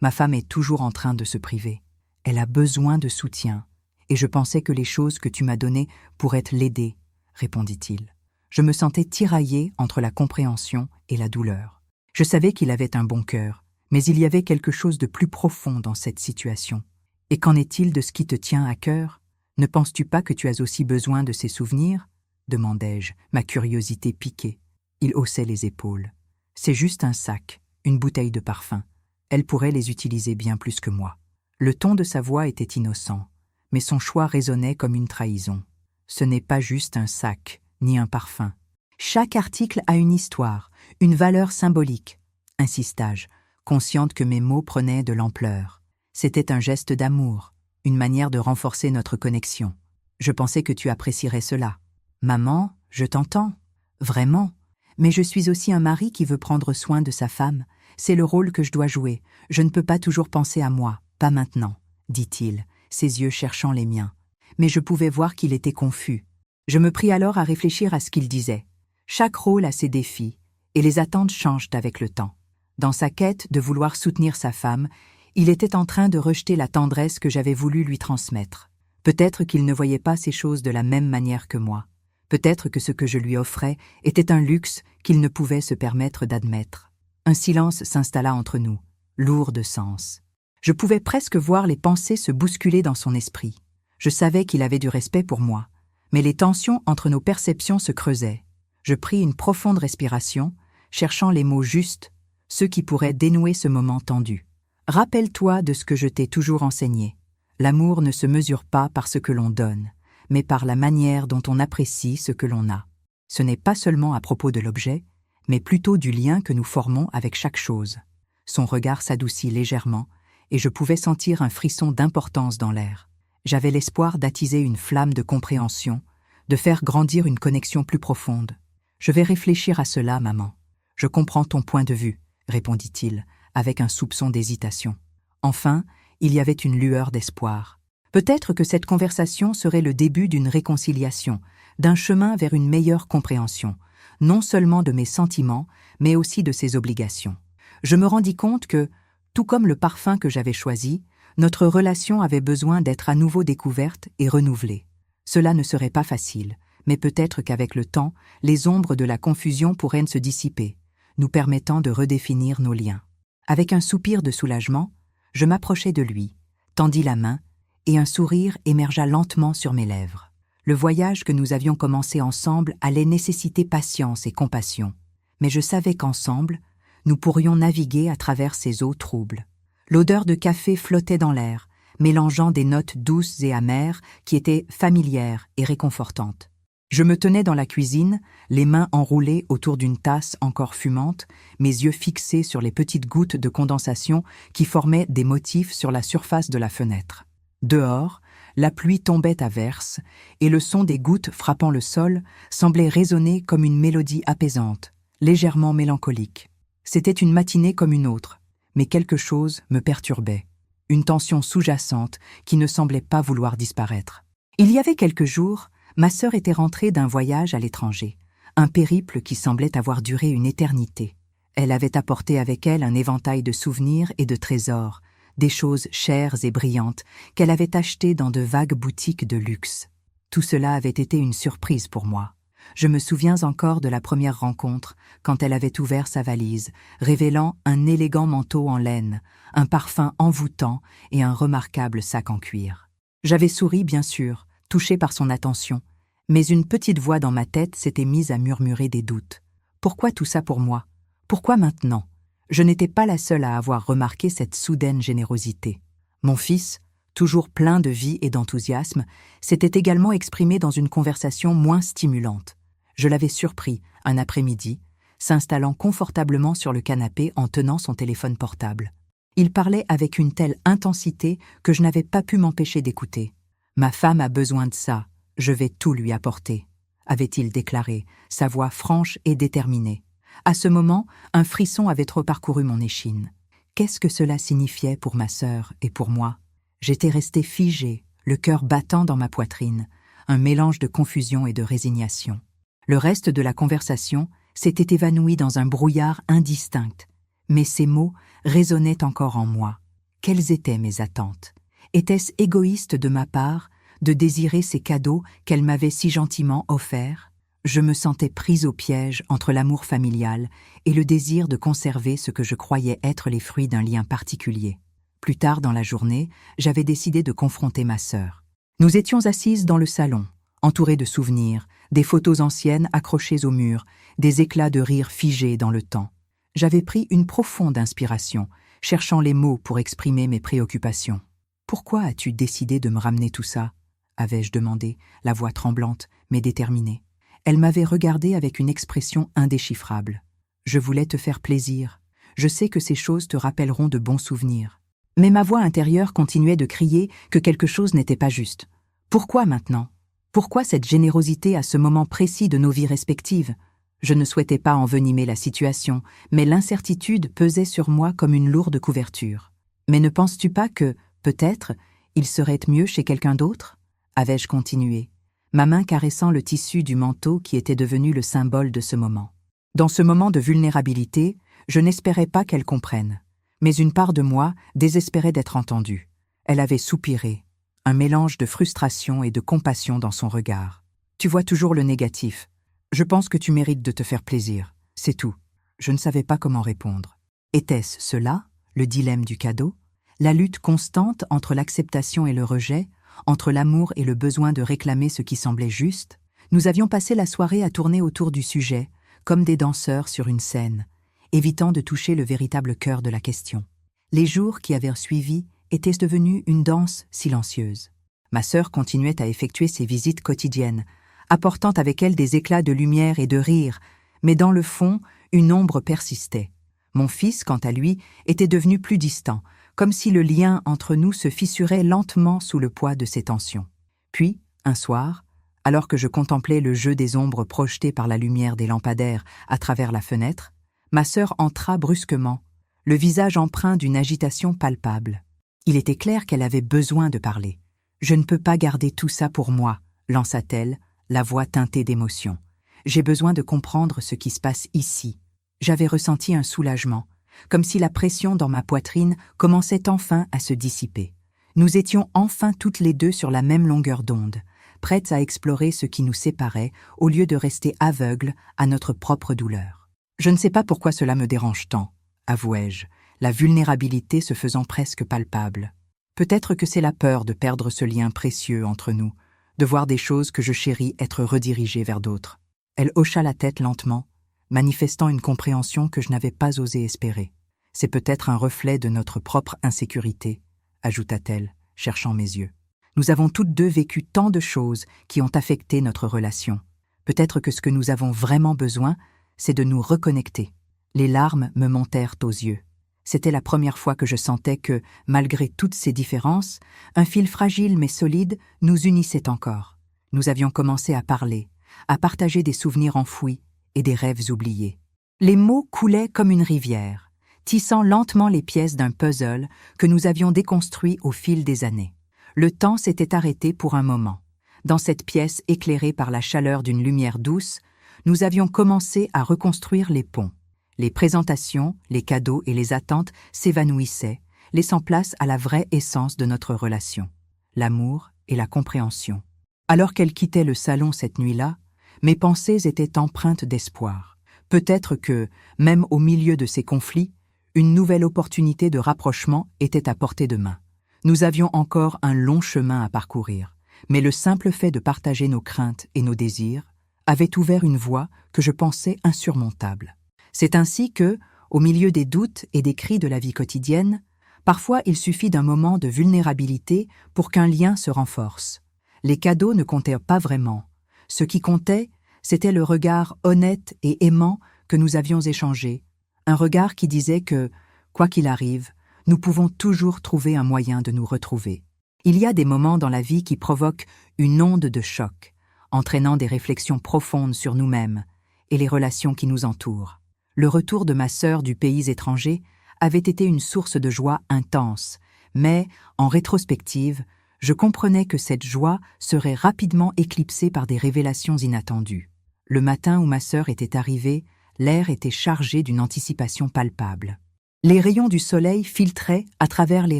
ma femme est toujours en train de se priver. Elle a besoin de soutien, et je pensais que les choses que tu m'as données pourraient l'aider, répondit-il. Je me sentais tiraillée entre la compréhension et la douleur. Je savais qu'il avait un bon cœur, mais il y avait quelque chose de plus profond dans cette situation. Et qu'en est-il de ce qui te tient à cœur? Ne penses-tu pas que tu as aussi besoin de ces souvenirs? Demandai-je, ma curiosité piquée. Il haussait les épaules. C'est juste un sac, une bouteille de parfum. Elle pourrait les utiliser bien plus que moi. Le ton de sa voix était innocent, mais son choix résonnait comme une trahison. Ce n'est pas juste un sac, ni un parfum. Chaque article a une histoire, une valeur symbolique, insistai-je, consciente que mes mots prenaient de l'ampleur. C'était un geste d'amour, une manière de renforcer notre connexion. Je pensais que tu apprécierais cela. Maman, je t'entends. Vraiment. Mais je suis aussi un mari qui veut prendre soin de sa femme. C'est le rôle que je dois jouer. Je ne peux pas toujours penser à moi, pas maintenant, dit-il, ses yeux cherchant les miens. Mais je pouvais voir qu'il était confus. Je me pris alors à réfléchir à ce qu'il disait. Chaque rôle a ses défis, et les attentes changent avec le temps. Dans sa quête de vouloir soutenir sa femme, il était en train de rejeter la tendresse que j'avais voulu lui transmettre. Peut-être qu'il ne voyait pas ces choses de la même manière que moi. Peut-être que ce que je lui offrais était un luxe qu'il ne pouvait se permettre d'admettre. Un silence s'installa entre nous, lourd de sens. Je pouvais presque voir les pensées se bousculer dans son esprit. Je savais qu'il avait du respect pour moi, mais les tensions entre nos perceptions se creusaient. Je pris une profonde respiration, cherchant les mots justes, ceux qui pourraient dénouer ce moment tendu. Rappelle-toi de ce que je t'ai toujours enseigné. L'amour ne se mesure pas par ce que l'on donne, mais par la manière dont on apprécie ce que l'on a. Ce n'est pas seulement à propos de l'objet, mais plutôt du lien que nous formons avec chaque chose. Son regard s'adoucit légèrement, et je pouvais sentir un frisson d'importance dans l'air. J'avais l'espoir d'attiser une flamme de compréhension, de faire grandir une connexion plus profonde. Je vais réfléchir à cela, maman. Je comprends ton point de vue, répondit-il, avec un soupçon d'hésitation. Enfin, il y avait une lueur d'espoir. Peut-être que cette conversation serait le début d'une réconciliation, d'un chemin vers une meilleure compréhension, non seulement de mes sentiments, mais aussi de ses obligations. Je me rendis compte que, tout comme le parfum que j'avais choisi, notre relation avait besoin d'être à nouveau découverte et renouvelée. Cela ne serait pas facile, mais peut-être qu'avec le temps, les ombres de la confusion pourraient se dissiper, nous permettant de redéfinir nos liens. Avec un soupir de soulagement, je m'approchai de lui, tendis la main, et un sourire émergea lentement sur mes lèvres. Le voyage que nous avions commencé ensemble allait nécessiter patience et compassion, mais je savais qu'ensemble, nous pourrions naviguer à travers ces eaux troubles. L'odeur de café flottait dans l'air, mélangeant des notes douces et amères qui étaient familières et réconfortantes. Je me tenais dans la cuisine, les mains enroulées autour d'une tasse encore fumante, mes yeux fixés sur les petites gouttes de condensation qui formaient des motifs sur la surface de la fenêtre. Dehors, la pluie tombait à verse, et le son des gouttes frappant le sol semblait résonner comme une mélodie apaisante, légèrement mélancolique. C'était une matinée comme une autre, mais quelque chose me perturbait, une tension sous-jacente qui ne semblait pas vouloir disparaître. Il y avait quelques jours, ma sœur était rentrée d'un voyage à l'étranger, un périple qui semblait avoir duré une éternité. Elle avait apporté avec elle un éventail de souvenirs et de trésors, des choses chères et brillantes qu'elle avait achetées dans de vagues boutiques de luxe. Tout cela avait été une surprise pour moi. Je me souviens encore de la première rencontre, quand elle avait ouvert sa valise, révélant un élégant manteau en laine, un parfum envoûtant et un remarquable sac en cuir. J'avais souri, bien sûr, touché par son attention, mais une petite voix dans ma tête s'était mise à murmurer des doutes. Pourquoi tout ça pour moi? Pourquoi maintenant? Je n'étais pas la seule à avoir remarqué cette soudaine générosité. Mon fils, toujours plein de vie et d'enthousiasme, s'était également exprimé dans une conversation moins stimulante. Je l'avais surpris, un après-midi, s'installant confortablement sur le canapé en tenant son téléphone portable. Il parlait avec une telle intensité que je n'avais pas pu m'empêcher d'écouter. « Ma femme a besoin de ça, je vais tout lui apporter », avait-il déclaré, sa voix franche et déterminée. À ce moment, un frisson avait reparcouru mon échine. Qu'est-ce que cela signifiait pour ma sœur et pour moi? J'étais restée figée, le cœur battant dans ma poitrine, un mélange de confusion et de résignation. Le reste de la conversation s'était évanoui dans un brouillard indistinct, mais ces mots résonnaient encore en moi. Quelles étaient mes attentes? Était-ce égoïste de ma part de désirer ces cadeaux qu'elle m'avait si gentiment offerts? Je me sentais prise au piège entre l'amour familial et le désir de conserver ce que je croyais être les fruits d'un lien particulier. Plus tard dans la journée, j'avais décidé de confronter ma sœur. Nous étions assises dans le salon, entourées de souvenirs, des photos anciennes accrochées au mur, des éclats de rire figés dans le temps. J'avais pris une profonde inspiration, cherchant les mots pour exprimer mes préoccupations. « Pourquoi as-tu décidé de me ramener tout ça ?» avais-je demandé, la voix tremblante, mais déterminée. Elle m'avait regardé avec une expression indéchiffrable. « Je voulais te faire plaisir. Je sais que ces choses te rappelleront de bons souvenirs. » Mais ma voix intérieure continuait de crier que quelque chose n'était pas juste. Pourquoi maintenant? Pourquoi cette générosité à ce moment précis de nos vies respectives? Je ne souhaitais pas envenimer la situation, mais l'incertitude pesait sur moi comme une lourde couverture. « Mais ne penses-tu pas que, peut-être, il serait mieux chez quelqu'un d'autre ?» avais-je continué, ma main caressant le tissu du manteau qui était devenu le symbole de ce moment. Dans ce moment de vulnérabilité, je n'espérais pas qu'elle comprenne, mais une part de moi désespérait d'être entendue. Elle avait soupiré, un mélange de frustration et de compassion dans son regard. « Tu vois toujours le négatif. Je pense que tu mérites de te faire plaisir, c'est tout. » Je ne savais pas comment répondre. Était-ce cela, le dilemme du cadeau? La lutte constante entre l'acceptation et le rejet, entre l'amour et le besoin de réclamer ce qui semblait juste? Nous avions passé la soirée à tourner autour du sujet, comme des danseurs sur une scène, évitant de toucher le véritable cœur de la question. Les jours qui avaient suivi étaient devenus une danse silencieuse. Ma sœur continuait à effectuer ses visites quotidiennes, apportant avec elle des éclats de lumière et de rire, mais dans le fond, une ombre persistait. Mon fils, quant à lui, était devenu plus distant, comme si le lien entre nous se fissurait lentement sous le poids de ces tensions. Puis, un soir, alors que je contemplais le jeu des ombres projetées par la lumière des lampadaires à travers la fenêtre, ma sœur entra brusquement, le visage empreint d'une agitation palpable. Il était clair qu'elle avait besoin de parler. « Je ne peux pas garder tout ça pour moi », lança-t-elle, la voix teintée d'émotion. J'ai besoin de comprendre ce qui se passe ici. J'avais ressenti un soulagement, comme si la pression dans ma poitrine commençait enfin à se dissiper. Nous étions enfin toutes les deux sur la même longueur d'onde, prêtes à explorer ce qui nous séparait au lieu de rester aveugles à notre propre douleur. Je ne sais pas pourquoi cela me dérange tant, avouai-je, la vulnérabilité se faisant presque palpable. Peut-être que c'est la peur de perdre ce lien précieux entre nous, de voir des choses que je chéris être redirigées vers d'autres. Elle hocha la tête lentement, manifestant une compréhension que je n'avais pas osé espérer. C'est peut-être un reflet de notre propre insécurité, ajouta-t-elle, cherchant mes yeux. Nous avons toutes deux vécu tant de choses qui ont affecté notre relation. Peut-être que ce que nous avons vraiment besoin, c'est de nous reconnecter. Les larmes me montèrent aux yeux. C'était la première fois que je sentais que, malgré toutes ces différences, un fil fragile mais solide nous unissait encore. Nous avions commencé à parler, à partager des souvenirs enfouis et des rêves oubliés. Les mots coulaient comme une rivière, tissant lentement les pièces d'un puzzle que nous avions déconstruit au fil des années. Le temps s'était arrêté pour un moment. Dans cette pièce éclairée par la chaleur d'une lumière douce, nous avions commencé à reconstruire les ponts. Les présentations, les cadeaux et les attentes s'évanouissaient, laissant place à la vraie essence de notre relation, l'amour et la compréhension. Alors qu'elle quittait le salon cette nuit-là, mes pensées étaient empreintes d'espoir. Peut-être que, même au milieu de ces conflits, une nouvelle opportunité de rapprochement était à portée de main. Nous avions encore un long chemin à parcourir, mais le simple fait de partager nos craintes et nos désirs avait ouvert une voie que je pensais insurmontable. C'est ainsi que, au milieu des doutes et des cris de la vie quotidienne, parfois il suffit d'un moment de vulnérabilité pour qu'un lien se renforce. Les cadeaux ne comptaient pas vraiment. Ce qui comptait, c'était le regard honnête et aimant que nous avions échangé, un regard qui disait que, quoi qu'il arrive, nous pouvons toujours trouver un moyen de nous retrouver. Il y a des moments dans la vie qui provoquent une onde de choc, entraînant des réflexions profondes sur nous-mêmes et les relations qui nous entourent. Le retour de ma sœur du pays étranger avait été une source de joie intense, mais, en rétrospective, je comprenais que cette joie serait rapidement éclipsée par des révélations inattendues. Le matin où ma sœur était arrivée, l'air était chargé d'une anticipation palpable. Les rayons du soleil filtraient à travers les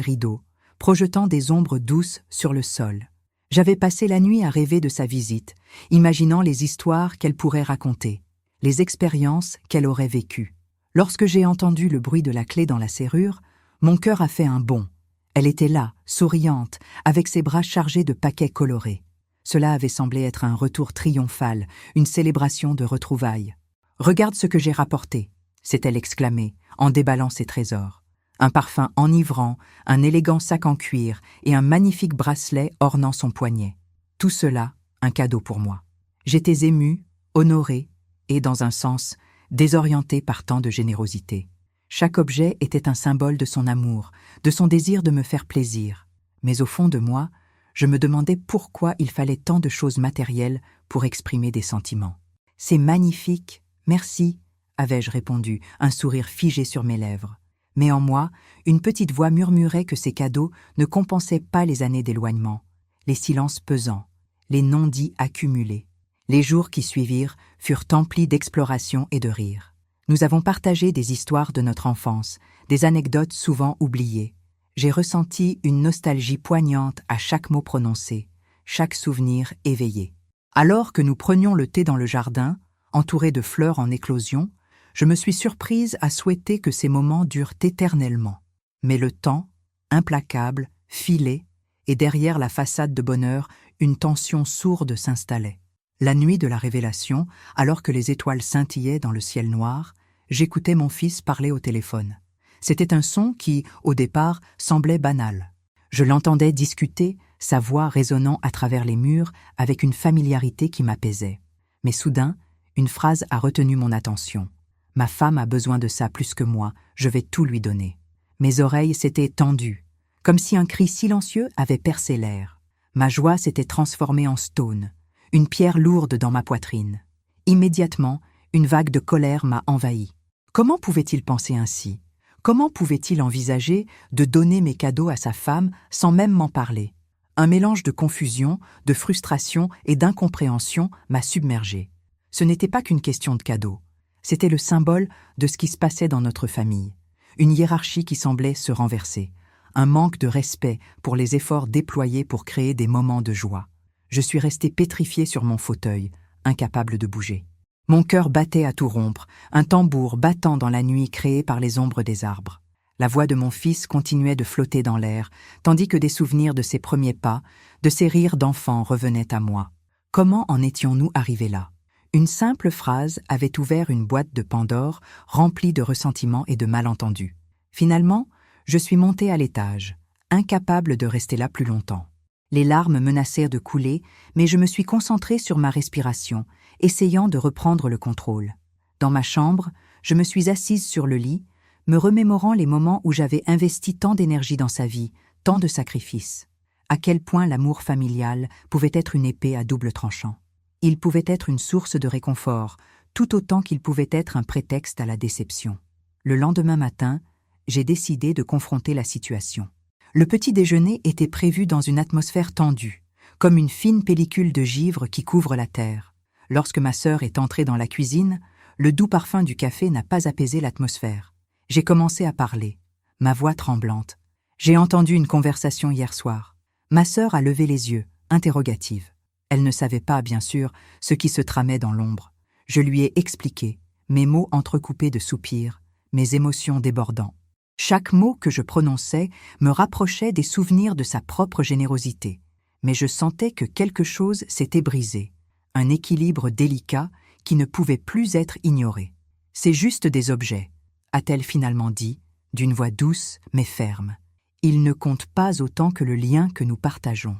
rideaux, projetant des ombres douces sur le sol. J'avais passé la nuit à rêver de sa visite, imaginant les histoires qu'elle pourrait raconter, les expériences qu'elle aurait vécues. Lorsque j'ai entendu le bruit de la clé dans la serrure, mon cœur a fait un bond. Elle était là, souriante, avec ses bras chargés de paquets colorés. Cela avait semblé être un retour triomphal, une célébration de retrouvailles. « Regarde ce que j'ai rapporté », s'est-elle exclamée, en déballant ses trésors. Un parfum enivrant, un élégant sac en cuir et un magnifique bracelet ornant son poignet. Tout cela, un cadeau pour moi. J'étais émue, honorée et, dans un sens, désorientée par tant de générosité. Chaque objet était un symbole de son amour, de son désir de me faire plaisir. Mais au fond de moi, je me demandais pourquoi il fallait tant de choses matérielles pour exprimer des sentiments. « C'est magnifique, merci », avais-je répondu, un sourire figé sur mes lèvres. Mais en moi, une petite voix murmurait que ces cadeaux ne compensaient pas les années d'éloignement, les silences pesants, les non-dits accumulés. Les jours qui suivirent furent emplis d'exploration et de rires. Nous avons partagé des histoires de notre enfance, des anecdotes souvent oubliées. J'ai ressenti une nostalgie poignante à chaque mot prononcé, chaque souvenir éveillé. Alors que nous prenions le thé dans le jardin, entourés de fleurs en éclosion, je me suis surprise à souhaiter que ces moments durent éternellement. Mais le temps, implacable, filait, et derrière la façade de bonheur, une tension sourde s'installait. La nuit de la révélation, alors que les étoiles scintillaient dans le ciel noir, j'écoutais mon fils parler au téléphone. C'était un son qui, au départ, semblait banal. Je l'entendais discuter, sa voix résonnant à travers les murs avec une familiarité qui m'apaisait. Mais soudain, une phrase a retenu mon attention. « Ma femme a besoin de ça plus que moi, je vais tout lui donner. » Mes oreilles s'étaient tendues, comme si un cri silencieux avait percé l'air. Ma joie s'était transformée en stone, une pierre lourde dans ma poitrine. Immédiatement, une vague de colère m'a envahi. Comment pouvait-il penser ainsi? Comment pouvait-il envisager de donner mes cadeaux à sa femme sans même m'en parler? Un mélange de confusion, de frustration et d'incompréhension m'a submergé. Ce n'était pas qu'une question de cadeau. C'était le symbole de ce qui se passait dans notre famille. Une hiérarchie qui semblait se renverser. Un manque de respect pour les efforts déployés pour créer des moments de joie. Je suis resté pétrifié sur mon fauteuil, incapable de bouger. Mon cœur battait à tout rompre, un tambour battant dans la nuit créée par les ombres des arbres. La voix de mon fils continuait de flotter dans l'air, tandis que des souvenirs de ses premiers pas, de ses rires d'enfant revenaient à moi. Comment en étions-nous arrivés là? Une simple phrase avait ouvert une boîte de Pandore remplie de ressentiments et de malentendus. Finalement, je suis monté à l'étage, incapable de rester là plus longtemps. Les larmes menacèrent de couler, mais je me suis concentré sur ma respiration, essayant de reprendre le contrôle. Dans ma chambre, je me suis assise sur le lit, me remémorant les moments où j'avais investi tant d'énergie dans sa vie, tant de sacrifices. À quel point l'amour familial pouvait être une épée à double tranchant. Il pouvait être une source de réconfort, tout autant qu'il pouvait être un prétexte à la déception. Le lendemain matin, j'ai décidé de confronter la situation. Le petit déjeuner était prévu dans une atmosphère tendue, comme une fine pellicule de givre qui couvre la terre. Lorsque ma sœur est entrée dans la cuisine, le doux parfum du café n'a pas apaisé l'atmosphère. J'ai commencé à parler, ma voix tremblante. J'ai entendu une conversation hier soir. Ma sœur a levé les yeux, interrogative. Elle ne savait pas, bien sûr, ce qui se tramait dans l'ombre. Je lui ai expliqué, mes mots entrecoupés de soupirs, mes émotions débordant. Chaque mot que je prononçais me rapprochait des souvenirs de sa propre générosité. Mais je sentais que quelque chose s'était brisé, un équilibre délicat qui ne pouvait plus être ignoré. « C'est juste des objets », a-t-elle finalement dit, d'une voix douce mais ferme. « Ils ne comptent pas autant que le lien que nous partageons. »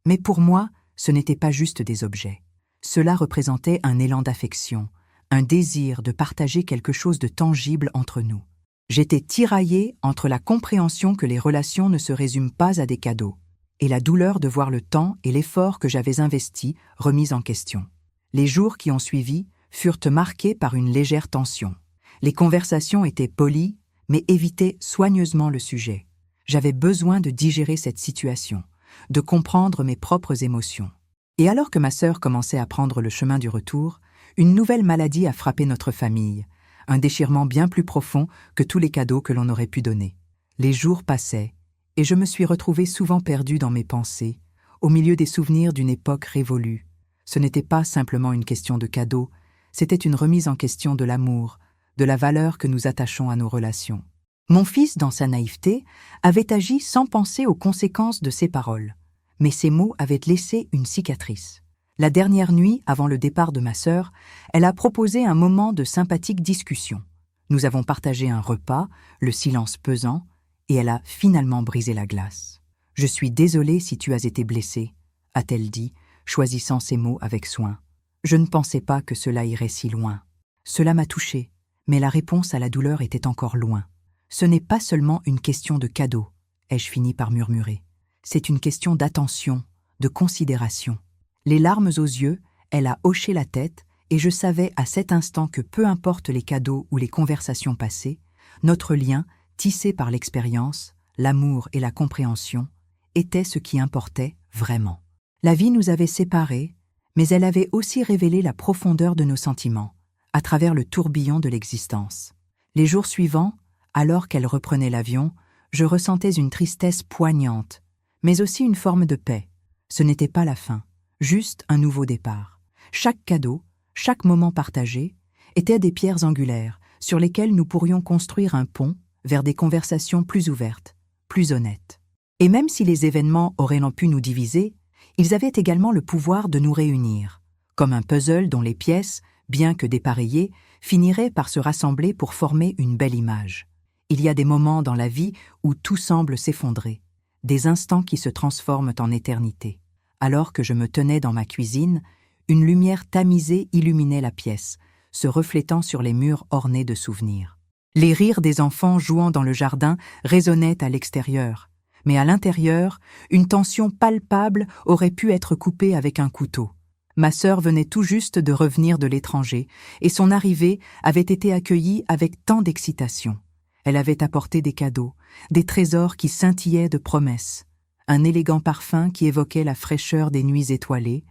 Mais pour moi, ce n'était pas juste des objets. Cela représentait un élan d'affection, un désir de partager quelque chose de tangible entre nous. J'étais tiraillée entre la compréhension que les relations ne se résument pas à des cadeaux, et la douleur de voir le temps et l'effort que j'avais investi remis en question. Les jours qui ont suivi furent marqués par une légère tension. Les conversations étaient polies, mais évitaient soigneusement le sujet. J'avais besoin de digérer cette situation, de comprendre mes propres émotions. Et alors que ma sœur commençait à prendre le chemin du retour, une nouvelle maladie a frappé notre famille, un déchirement bien plus profond que tous les cadeaux que l'on aurait pu donner. Les jours passaient, et je me suis retrouvée souvent perdue dans mes pensées, au milieu des souvenirs d'une époque révolue. Ce n'était pas simplement une question de cadeaux, c'était une remise en question de l'amour, de la valeur que nous attachons à nos relations. Mon fils, dans sa naïveté, avait agi sans penser aux conséquences de ses paroles, mais ses mots avaient laissé une cicatrice. La dernière nuit, avant le départ de ma sœur, elle a proposé un moment de sympathique discussion. Nous avons partagé un repas, le silence pesant, et elle a finalement brisé la glace. « Je suis désolée si tu as été blessée », a-t-elle dit, choisissant ses mots avec soin. « Je ne pensais pas que cela irait si loin. » Cela m'a touchée, mais la réponse à la douleur était encore loin. « Ce n'est pas seulement une question de cadeau », ai-je fini par murmurer. « C'est une question d'attention, de considération. » Les larmes aux yeux, elle a hoché la tête et je savais à cet instant que peu importe les cadeaux ou les conversations passées, notre lien, tissé par l'expérience, l'amour et la compréhension, était ce qui importait vraiment. La vie nous avait séparés, mais elle avait aussi révélé la profondeur de nos sentiments, à travers le tourbillon de l'existence. Les jours suivants, alors qu'elle reprenait l'avion, je ressentais une tristesse poignante, mais aussi une forme de paix. Ce n'était pas la fin. Juste un nouveau départ. Chaque cadeau, chaque moment partagé, étaient des pierres angulaires sur lesquelles nous pourrions construire un pont vers des conversations plus ouvertes, plus honnêtes. Et même si les événements auraient pu nous diviser, ils avaient également le pouvoir de nous réunir, comme un puzzle dont les pièces, bien que dépareillées, finiraient par se rassembler pour former une belle image. Il y a des moments dans la vie où tout semble s'effondrer, des instants qui se transforment en éternité. Alors que je me tenais dans ma cuisine, une lumière tamisée illuminait la pièce, se reflétant sur les murs ornés de souvenirs. Les rires des enfants jouant dans le jardin résonnaient à l'extérieur, mais à l'intérieur, une tension palpable aurait pu être coupée avec un couteau. Ma sœur venait tout juste de revenir de l'étranger, et son arrivée avait été accueillie avec tant d'excitation. Elle avait apporté des cadeaux, des trésors qui scintillaient de promesses. un élégant parfum qui évoquait la fraîcheur des nuits étoilées,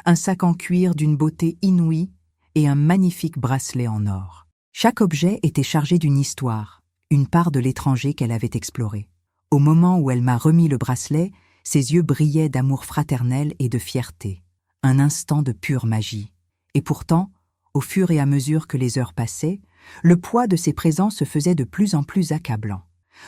un sac en cuir d'une beauté inouïe et un magnifique bracelet en or. Chaque objet était chargé d'une histoire, une part de l'étranger qu'elle avait exploré. Au moment où elle m'a remis le bracelet, ses yeux brillaient d'amour fraternel et de fierté, un instant de pure magie. Et pourtant, au fur et à mesure que les heures passaient, le poids de ces présents se faisait de plus en plus accablant.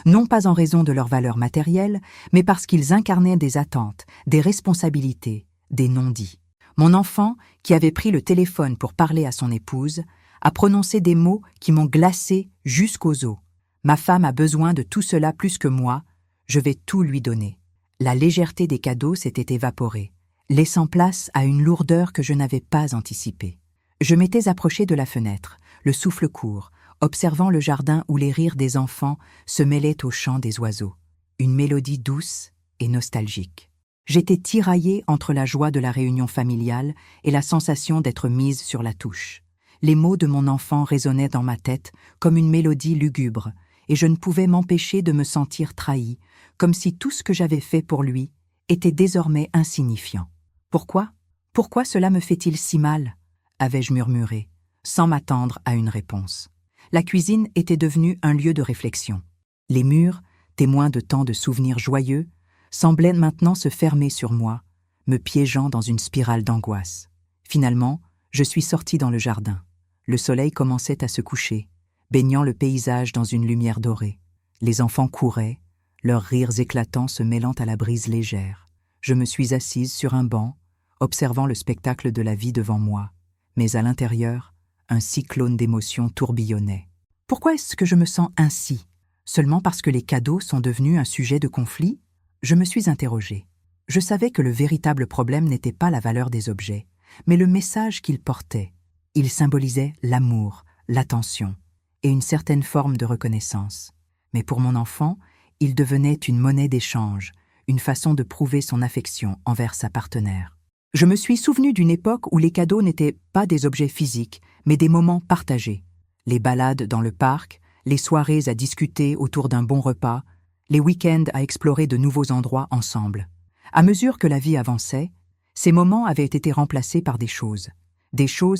Non pas en raison de leur valeur matérielle, mais parce qu'ils incarnaient des attentes, des responsabilités, des non-dits. Mon enfant, qui avait pris le téléphone pour parler à son épouse, a prononcé des mots qui m'ont glacé jusqu'aux os. Ma femme a besoin de tout cela plus que moi, je vais tout lui donner. La légèreté des cadeaux s'était évaporée, laissant place à une lourdeur que je n'avais pas anticipée. Je m'étais approché de la fenêtre, le souffle court, observant le jardin où les rires des enfants se mêlaient au chant des oiseaux. Une mélodie douce et nostalgique. J'étais tiraillée entre la joie de la réunion familiale et la sensation d'être mise sur la touche. Les mots de mon enfant résonnaient dans ma tête comme une mélodie lugubre, et je ne pouvais m'empêcher de me sentir trahie, comme si tout ce que j'avais fait pour lui était désormais insignifiant. Pourquoi? Pourquoi cela me fait-il si mal? Avais-je murmuré, sans m'attendre à une réponse. La cuisine était devenue un lieu de réflexion. Les murs, témoins de tant de souvenirs joyeux, semblaient maintenant se fermer sur moi, me piégeant dans une spirale d'angoisse. Finalement, je suis sortie dans le jardin. Le soleil commençait à se coucher, baignant le paysage dans une lumière dorée. Les enfants couraient, leurs rires éclatants se mêlant à la brise légère. Je me suis assise sur un banc, observant le spectacle de la vie devant moi. Mais à l'intérieur, un cyclone d'émotions tourbillonnait. Pourquoi est-ce que je me sens ainsi? Seulement parce que les cadeaux sont devenus un sujet de conflit? Je me suis interrogée. Je savais que le véritable problème n'était pas la valeur des objets, mais le message qu'ils portaient. Ils symbolisaient l'amour, l'attention et une certaine forme de reconnaissance. Mais pour mon enfant, ils devenaient une monnaie d'échange, une façon de prouver son affection envers sa partenaire. Je me suis souvenu d'une époque où les cadeaux n'étaient pas des objets physiques, mais des moments partagés. Les balades dans le parc, les soirées à discuter autour d'un bon repas, les week-ends à explorer de nouveaux endroits ensemble. À mesure que la vie avançait, ces moments avaient été remplacés par des choses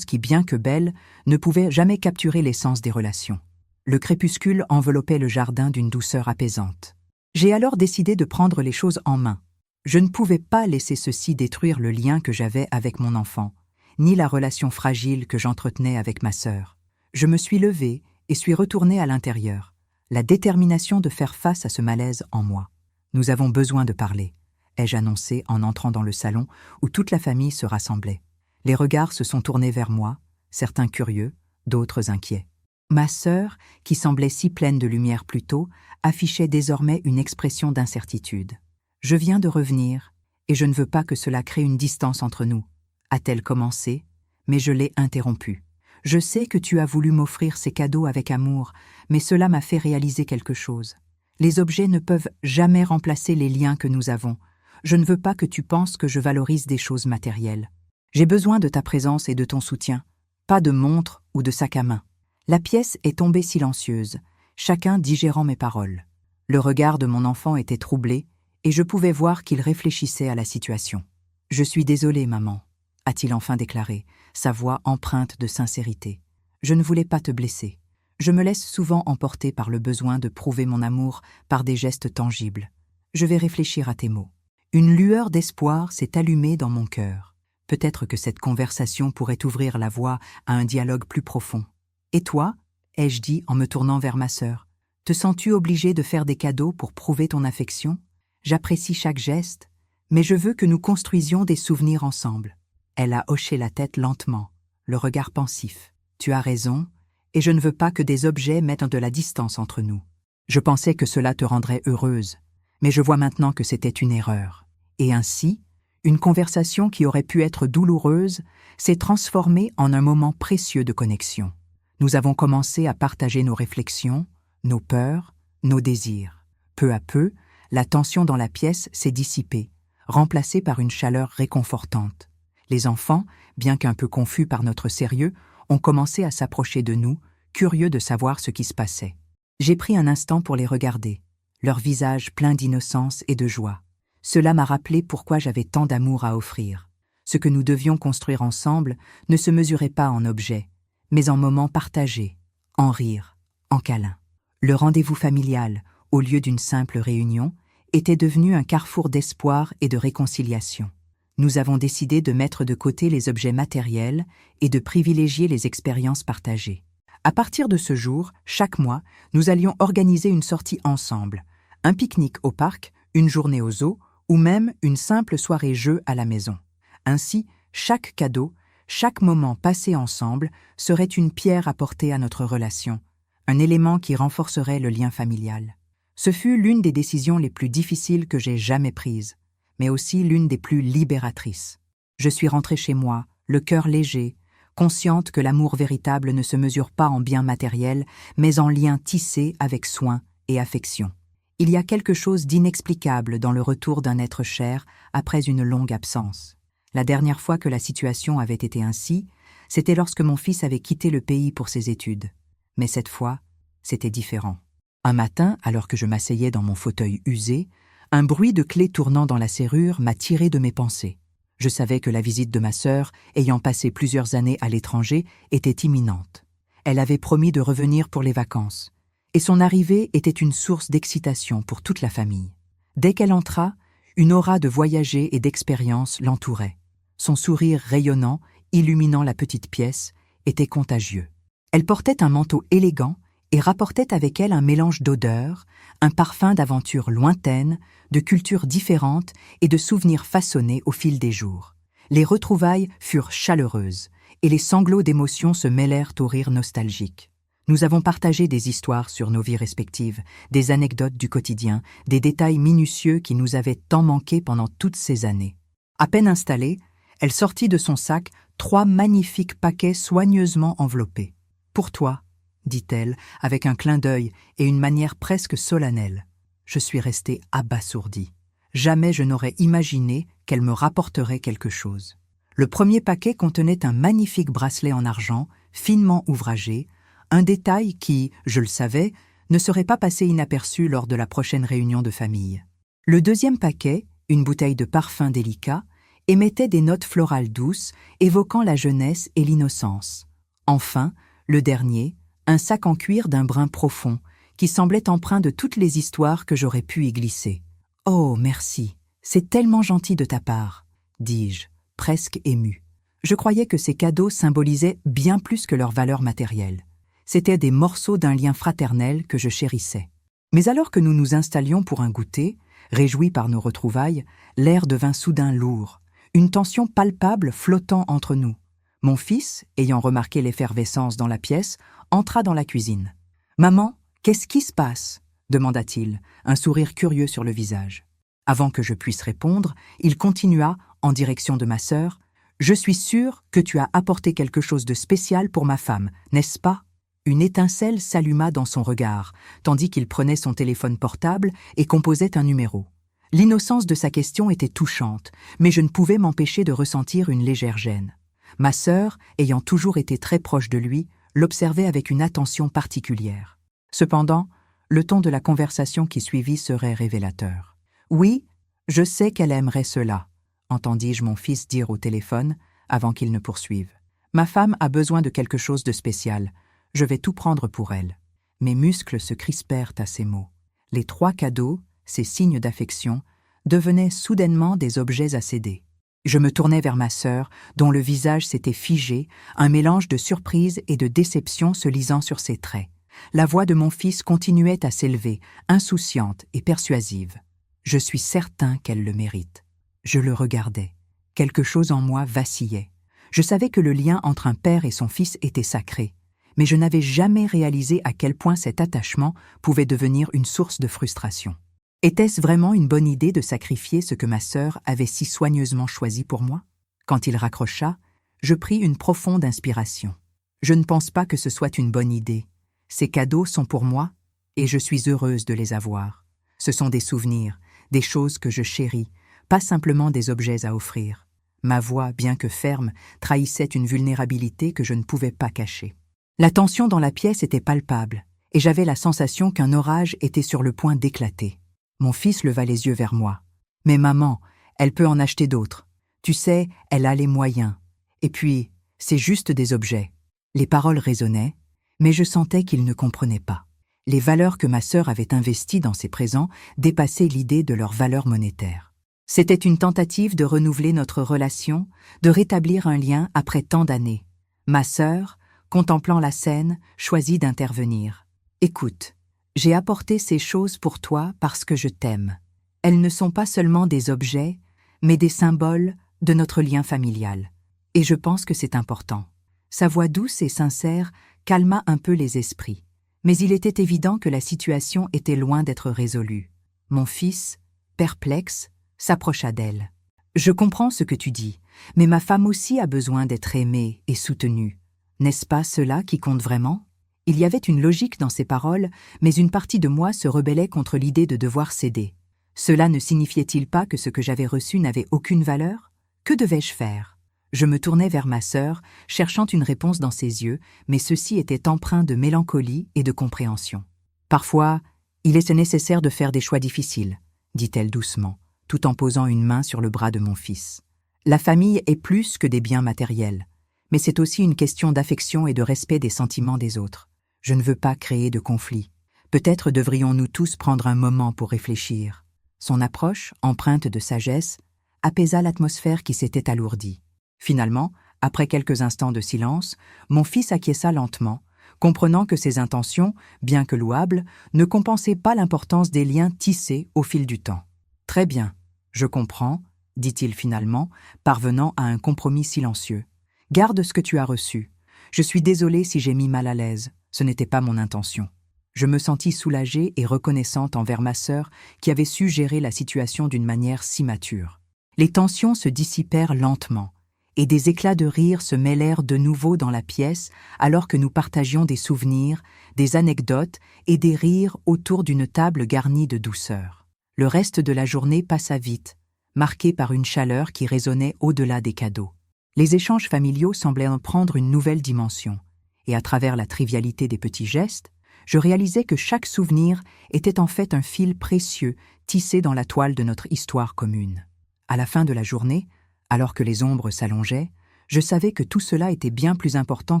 qui, bien que belles, ne pouvaient jamais capturer l'essence des relations. Le crépuscule enveloppait le jardin d'une douceur apaisante. J'ai alors décidé de prendre les choses en main. Je ne pouvais pas laisser ceci détruire le lien que j'avais avec mon enfant, ni la relation fragile que j'entretenais avec ma sœur. Je me suis levée et suis retournée à l'intérieur, la détermination de faire face à ce malaise en moi. Nous avons besoin de parler, ai-je annoncé en entrant dans le salon où toute la famille se rassemblait. Les regards se sont tournés vers moi, certains curieux, d'autres inquiets. Ma sœur, qui semblait si pleine de lumière plus tôt, affichait désormais une expression d'incertitude. « Je viens de revenir, et je ne veux pas que cela crée une distance entre nous », a-t-elle commencé, mais je l'ai interrompue. « Je sais que tu as voulu m'offrir ces cadeaux avec amour, mais cela m'a fait réaliser quelque chose. Les objets ne peuvent jamais remplacer les liens que nous avons. Je ne veux pas que tu penses que je valorise des choses matérielles. J'ai besoin de ta présence et de ton soutien, pas de montre ou de sac à main. » La pièce est tombée silencieuse, chacun digérant mes paroles. Le regard de mon enfant était troublé, et je pouvais voir qu'il réfléchissait à la situation. « Je suis désolé, maman, » a-t-il enfin déclaré, sa voix empreinte de sincérité. « Je ne voulais pas te blesser. Je me laisse souvent emporter par le besoin de prouver mon amour par des gestes tangibles. Je vais réfléchir à tes mots. » Une lueur d'espoir s'est allumée dans mon cœur. Peut-être que cette conversation pourrait ouvrir la voie à un dialogue plus profond. « Et toi ?» ai-je dit en me tournant vers ma sœur. « Te sens-tu obligée de faire des cadeaux pour prouver ton affection? J'apprécie chaque geste, mais je veux que nous construisions des souvenirs ensemble. » Elle a hoché la tête lentement, le regard pensif. « Tu as raison, et je ne veux pas que des objets mettent de la distance entre nous. Je pensais que cela te rendrait heureuse, mais je vois maintenant que c'était une erreur. » Et ainsi, une conversation qui aurait pu être douloureuse s'est transformée en un moment précieux de connexion. Nous avons commencé à partager nos réflexions, nos peurs, nos désirs. Peu à peu, la tension dans la pièce s'est dissipée, remplacée par une chaleur réconfortante. Les enfants, bien qu'un peu confus par notre sérieux, ont commencé à s'approcher de nous, curieux de savoir ce qui se passait. J'ai pris un instant pour les regarder, leur visage plein d'innocence et de joie. Cela m'a rappelé pourquoi j'avais tant d'amour à offrir. Ce que nous devions construire ensemble ne se mesurait pas en objets, mais en moments partagés, en rires, en câlins. Le rendez-vous familial, au lieu d'une simple réunion, était devenu un carrefour d'espoir et de réconciliation. Nous avons décidé de mettre de côté les objets matériels et de privilégier les expériences partagées. À partir de ce jour, chaque mois, nous allions organiser une sortie ensemble, un pique-nique au parc, une journée au zoo ou même une simple soirée jeu à la maison. Ainsi, chaque cadeau, chaque moment passé ensemble serait une pierre apportée à notre relation, un élément qui renforcerait le lien familial. Ce fut l'une des décisions les plus difficiles que j'ai jamais prises, mais aussi l'une des plus libératrices. Je suis rentrée chez moi, le cœur léger, consciente que l'amour véritable ne se mesure pas en biens matériels, mais en liens tissés avec soin et affection. Il y a quelque chose d'inexplicable dans le retour d'un être cher après une longue absence. La dernière fois que la situation avait été ainsi, c'était lorsque mon fils avait quitté le pays pour ses études. Mais cette fois, c'était différent. Un matin, alors que je m'asseyais dans mon fauteuil usé, un bruit de clé tournant dans la serrure m'a tiré de mes pensées. Je savais que la visite de ma sœur, ayant passé plusieurs années à l'étranger, était imminente. Elle avait promis de revenir pour les vacances, et son arrivée était une source d'excitation pour toute la famille. Dès qu'elle entra, une aura de voyager et d'expérience l'entourait. Son sourire rayonnant, illuminant la petite pièce, était contagieux. Elle portait un manteau élégant et rapportait avec elle un mélange d'odeurs, un parfum d'aventures lointaines, de cultures différentes et de souvenirs façonnés au fil des jours. Les retrouvailles furent chaleureuses et les sanglots d'émotion se mêlèrent aux rires nostalgiques. Nous avons partagé des histoires sur nos vies respectives, des anecdotes du quotidien, des détails minutieux qui nous avaient tant manqué pendant toutes ces années. À peine installée, elle sortit de son sac 3 magnifiques paquets soigneusement enveloppés. « Pour toi », dit-elle, avec un clin d'œil et une manière presque solennelle. Je suis restée abasourdie. Jamais je n'aurais imaginé qu'elle me rapporterait quelque chose. Le premier paquet contenait un magnifique bracelet en argent, finement ouvragé, un détail qui, je le savais, ne serait pas passé inaperçu lors de la prochaine réunion de famille. Le deuxième paquet, une bouteille de parfum délicat, émettait des notes florales douces, évoquant la jeunesse et l'innocence. Enfin, le dernier, un sac en cuir d'un brun profond, qui semblait empreint de toutes les histoires que j'aurais pu y glisser. « Oh, merci, c'est tellement gentil de ta part », dis-je, presque émue. Je croyais que ces cadeaux symbolisaient bien plus que leur valeur matérielle. C'étaient des morceaux d'un lien fraternel que je chérissais. Mais alors que nous nous installions pour un goûter, réjouis par nos retrouvailles, l'air devint soudain lourd, une tension palpable flottant entre nous. Mon fils, ayant remarqué l'effervescence dans la pièce, entra dans la cuisine. « Maman, qu'est-ce qui se passe ?» demanda-t-il, un sourire curieux sur le visage. Avant que je puisse répondre, il continua, en direction de ma sœur, « Je suis sûre que tu as apporté quelque chose de spécial pour ma femme, n'est-ce pas ?» Une étincelle s'alluma dans son regard, tandis qu'il prenait son téléphone portable et composait un numéro. L'innocence de sa question était touchante, mais je ne pouvais m'empêcher de ressentir une légère gêne. Ma sœur, ayant toujours été très proche de lui, l'observait avec une attention particulière. Cependant, le ton de la conversation qui suivit serait révélateur. « Oui, je sais qu'elle aimerait cela », entendis-je mon fils dire au téléphone avant qu'il ne poursuive. « Ma femme a besoin de quelque chose de spécial. Je vais tout prendre pour elle. » Mes muscles se crispèrent à ces mots. Les 3 cadeaux, ces signes d'affection, devenaient soudainement des objets à céder. Je me tournai vers ma sœur, dont le visage s'était figé, un mélange de surprise et de déception se lisant sur ses traits. La voix de mon fils continuait à s'élever, insouciante et persuasive. Je suis certain qu'elle le mérite. Je le regardais. Quelque chose en moi vacillait. Je savais que le lien entre un père et son fils était sacré, mais je n'avais jamais réalisé à quel point cet attachement pouvait devenir une source de frustration. Était-ce vraiment une bonne idée de sacrifier ce que ma sœur avait si soigneusement choisi pour moi? Quand il raccrocha, je pris une profonde inspiration. Je ne pense pas que ce soit une bonne idée. Ces cadeaux sont pour moi, et je suis heureuse de les avoir. Ce sont des souvenirs, des choses que je chéris, pas simplement des objets à offrir. Ma voix, bien que ferme, trahissait une vulnérabilité que je ne pouvais pas cacher. La tension dans la pièce était palpable, et j'avais la sensation qu'un orage était sur le point d'éclater. Mon fils leva les yeux vers moi. Mais maman, elle peut en acheter d'autres. Tu sais, elle a les moyens. Et puis, c'est juste des objets. Les paroles résonnaient, mais je sentais qu'il ne comprenait pas. Les valeurs que ma sœur avait investies dans ses présents dépassaient l'idée de leur valeur monétaire. C'était une tentative de renouveler notre relation, de rétablir un lien après tant d'années. Ma sœur, contemplant la scène, choisit d'intervenir. « Écoute, j'ai apporté ces choses pour toi parce que je t'aime. Elles ne sont pas seulement des objets, mais des symboles de notre lien familial. Et je pense que c'est important. » Sa voix douce et sincère calma un peu les esprits. Mais il était évident que la situation était loin d'être résolue. Mon fils, perplexe, s'approcha d'elle. « Je comprends ce que tu dis, mais ma femme aussi a besoin d'être aimée et soutenue. N'est-ce pas cela qui compte vraiment ?» Il y avait une logique dans ces paroles, mais une partie de moi se rebellait contre l'idée de devoir céder. Cela ne signifiait-il pas que ce que j'avais reçu n'avait aucune valeur? Que devais-je faire? Je me tournai vers ma sœur, cherchant une réponse dans ses yeux, mais ceux-ci étaient empreints de mélancolie et de compréhension. « Parfois, il est nécessaire de faire des choix difficiles, » dit-elle doucement, tout en posant une main sur le bras de mon fils. « La famille est plus que des biens matériels, mais c'est aussi une question d'affection et de respect des sentiments des autres. Je ne veux pas créer de conflit. Peut-être devrions-nous tous prendre un moment pour réfléchir. » Son approche, empreinte de sagesse, apaisa l'atmosphère qui s'était alourdie. Finalement, après quelques instants de silence, mon fils acquiesça lentement, comprenant que ses intentions, bien que louables, ne compensaient pas l'importance des liens tissés au fil du temps. « Très bien, je comprends, » dit-il finalement, parvenant à un compromis silencieux. « Garde ce que tu as reçu. Je suis désolé si j'ai mis mal à l'aise, ce n'était pas mon intention. » Je me sentis soulagée et reconnaissante envers ma sœur qui avait su gérer la situation d'une manière si mature. Les tensions se dissipèrent lentement, et des éclats de rire se mêlèrent de nouveau dans la pièce alors que nous partagions des souvenirs, des anecdotes et des rires autour d'une table garnie de douceur. Le reste de la journée passa vite, marqué par une chaleur qui résonnait au-delà des cadeaux. Les échanges familiaux semblaient en prendre une nouvelle dimension, et à travers la trivialité des petits gestes, je réalisais que chaque souvenir était en fait un fil précieux tissé dans la toile de notre histoire commune. À la fin de la journée, alors que les ombres s'allongeaient, je savais que tout cela était bien plus important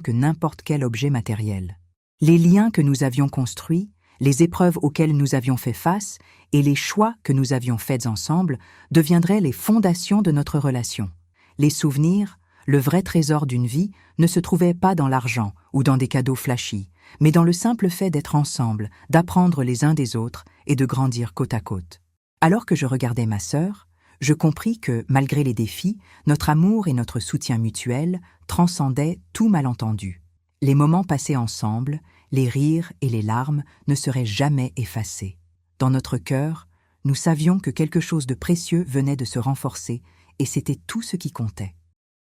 que n'importe quel objet matériel. Les liens que nous avions construits, les épreuves auxquelles nous avions fait face et les choix que nous avions faits ensemble deviendraient les fondations de notre relation. Les souvenirs, le vrai trésor d'une vie, ne se trouvaient pas dans l'argent ou dans des cadeaux flashy, mais dans le simple fait d'être ensemble, d'apprendre les uns des autres et de grandir côte à côte. Alors que je regardais ma sœur, je compris que, malgré les défis, notre amour et notre soutien mutuel transcendaient tout malentendu. Les moments passés ensemble, les rires et les larmes ne seraient jamais effacés. Dans notre cœur, nous savions que quelque chose de précieux venait de se renforcer et c'était tout ce qui comptait.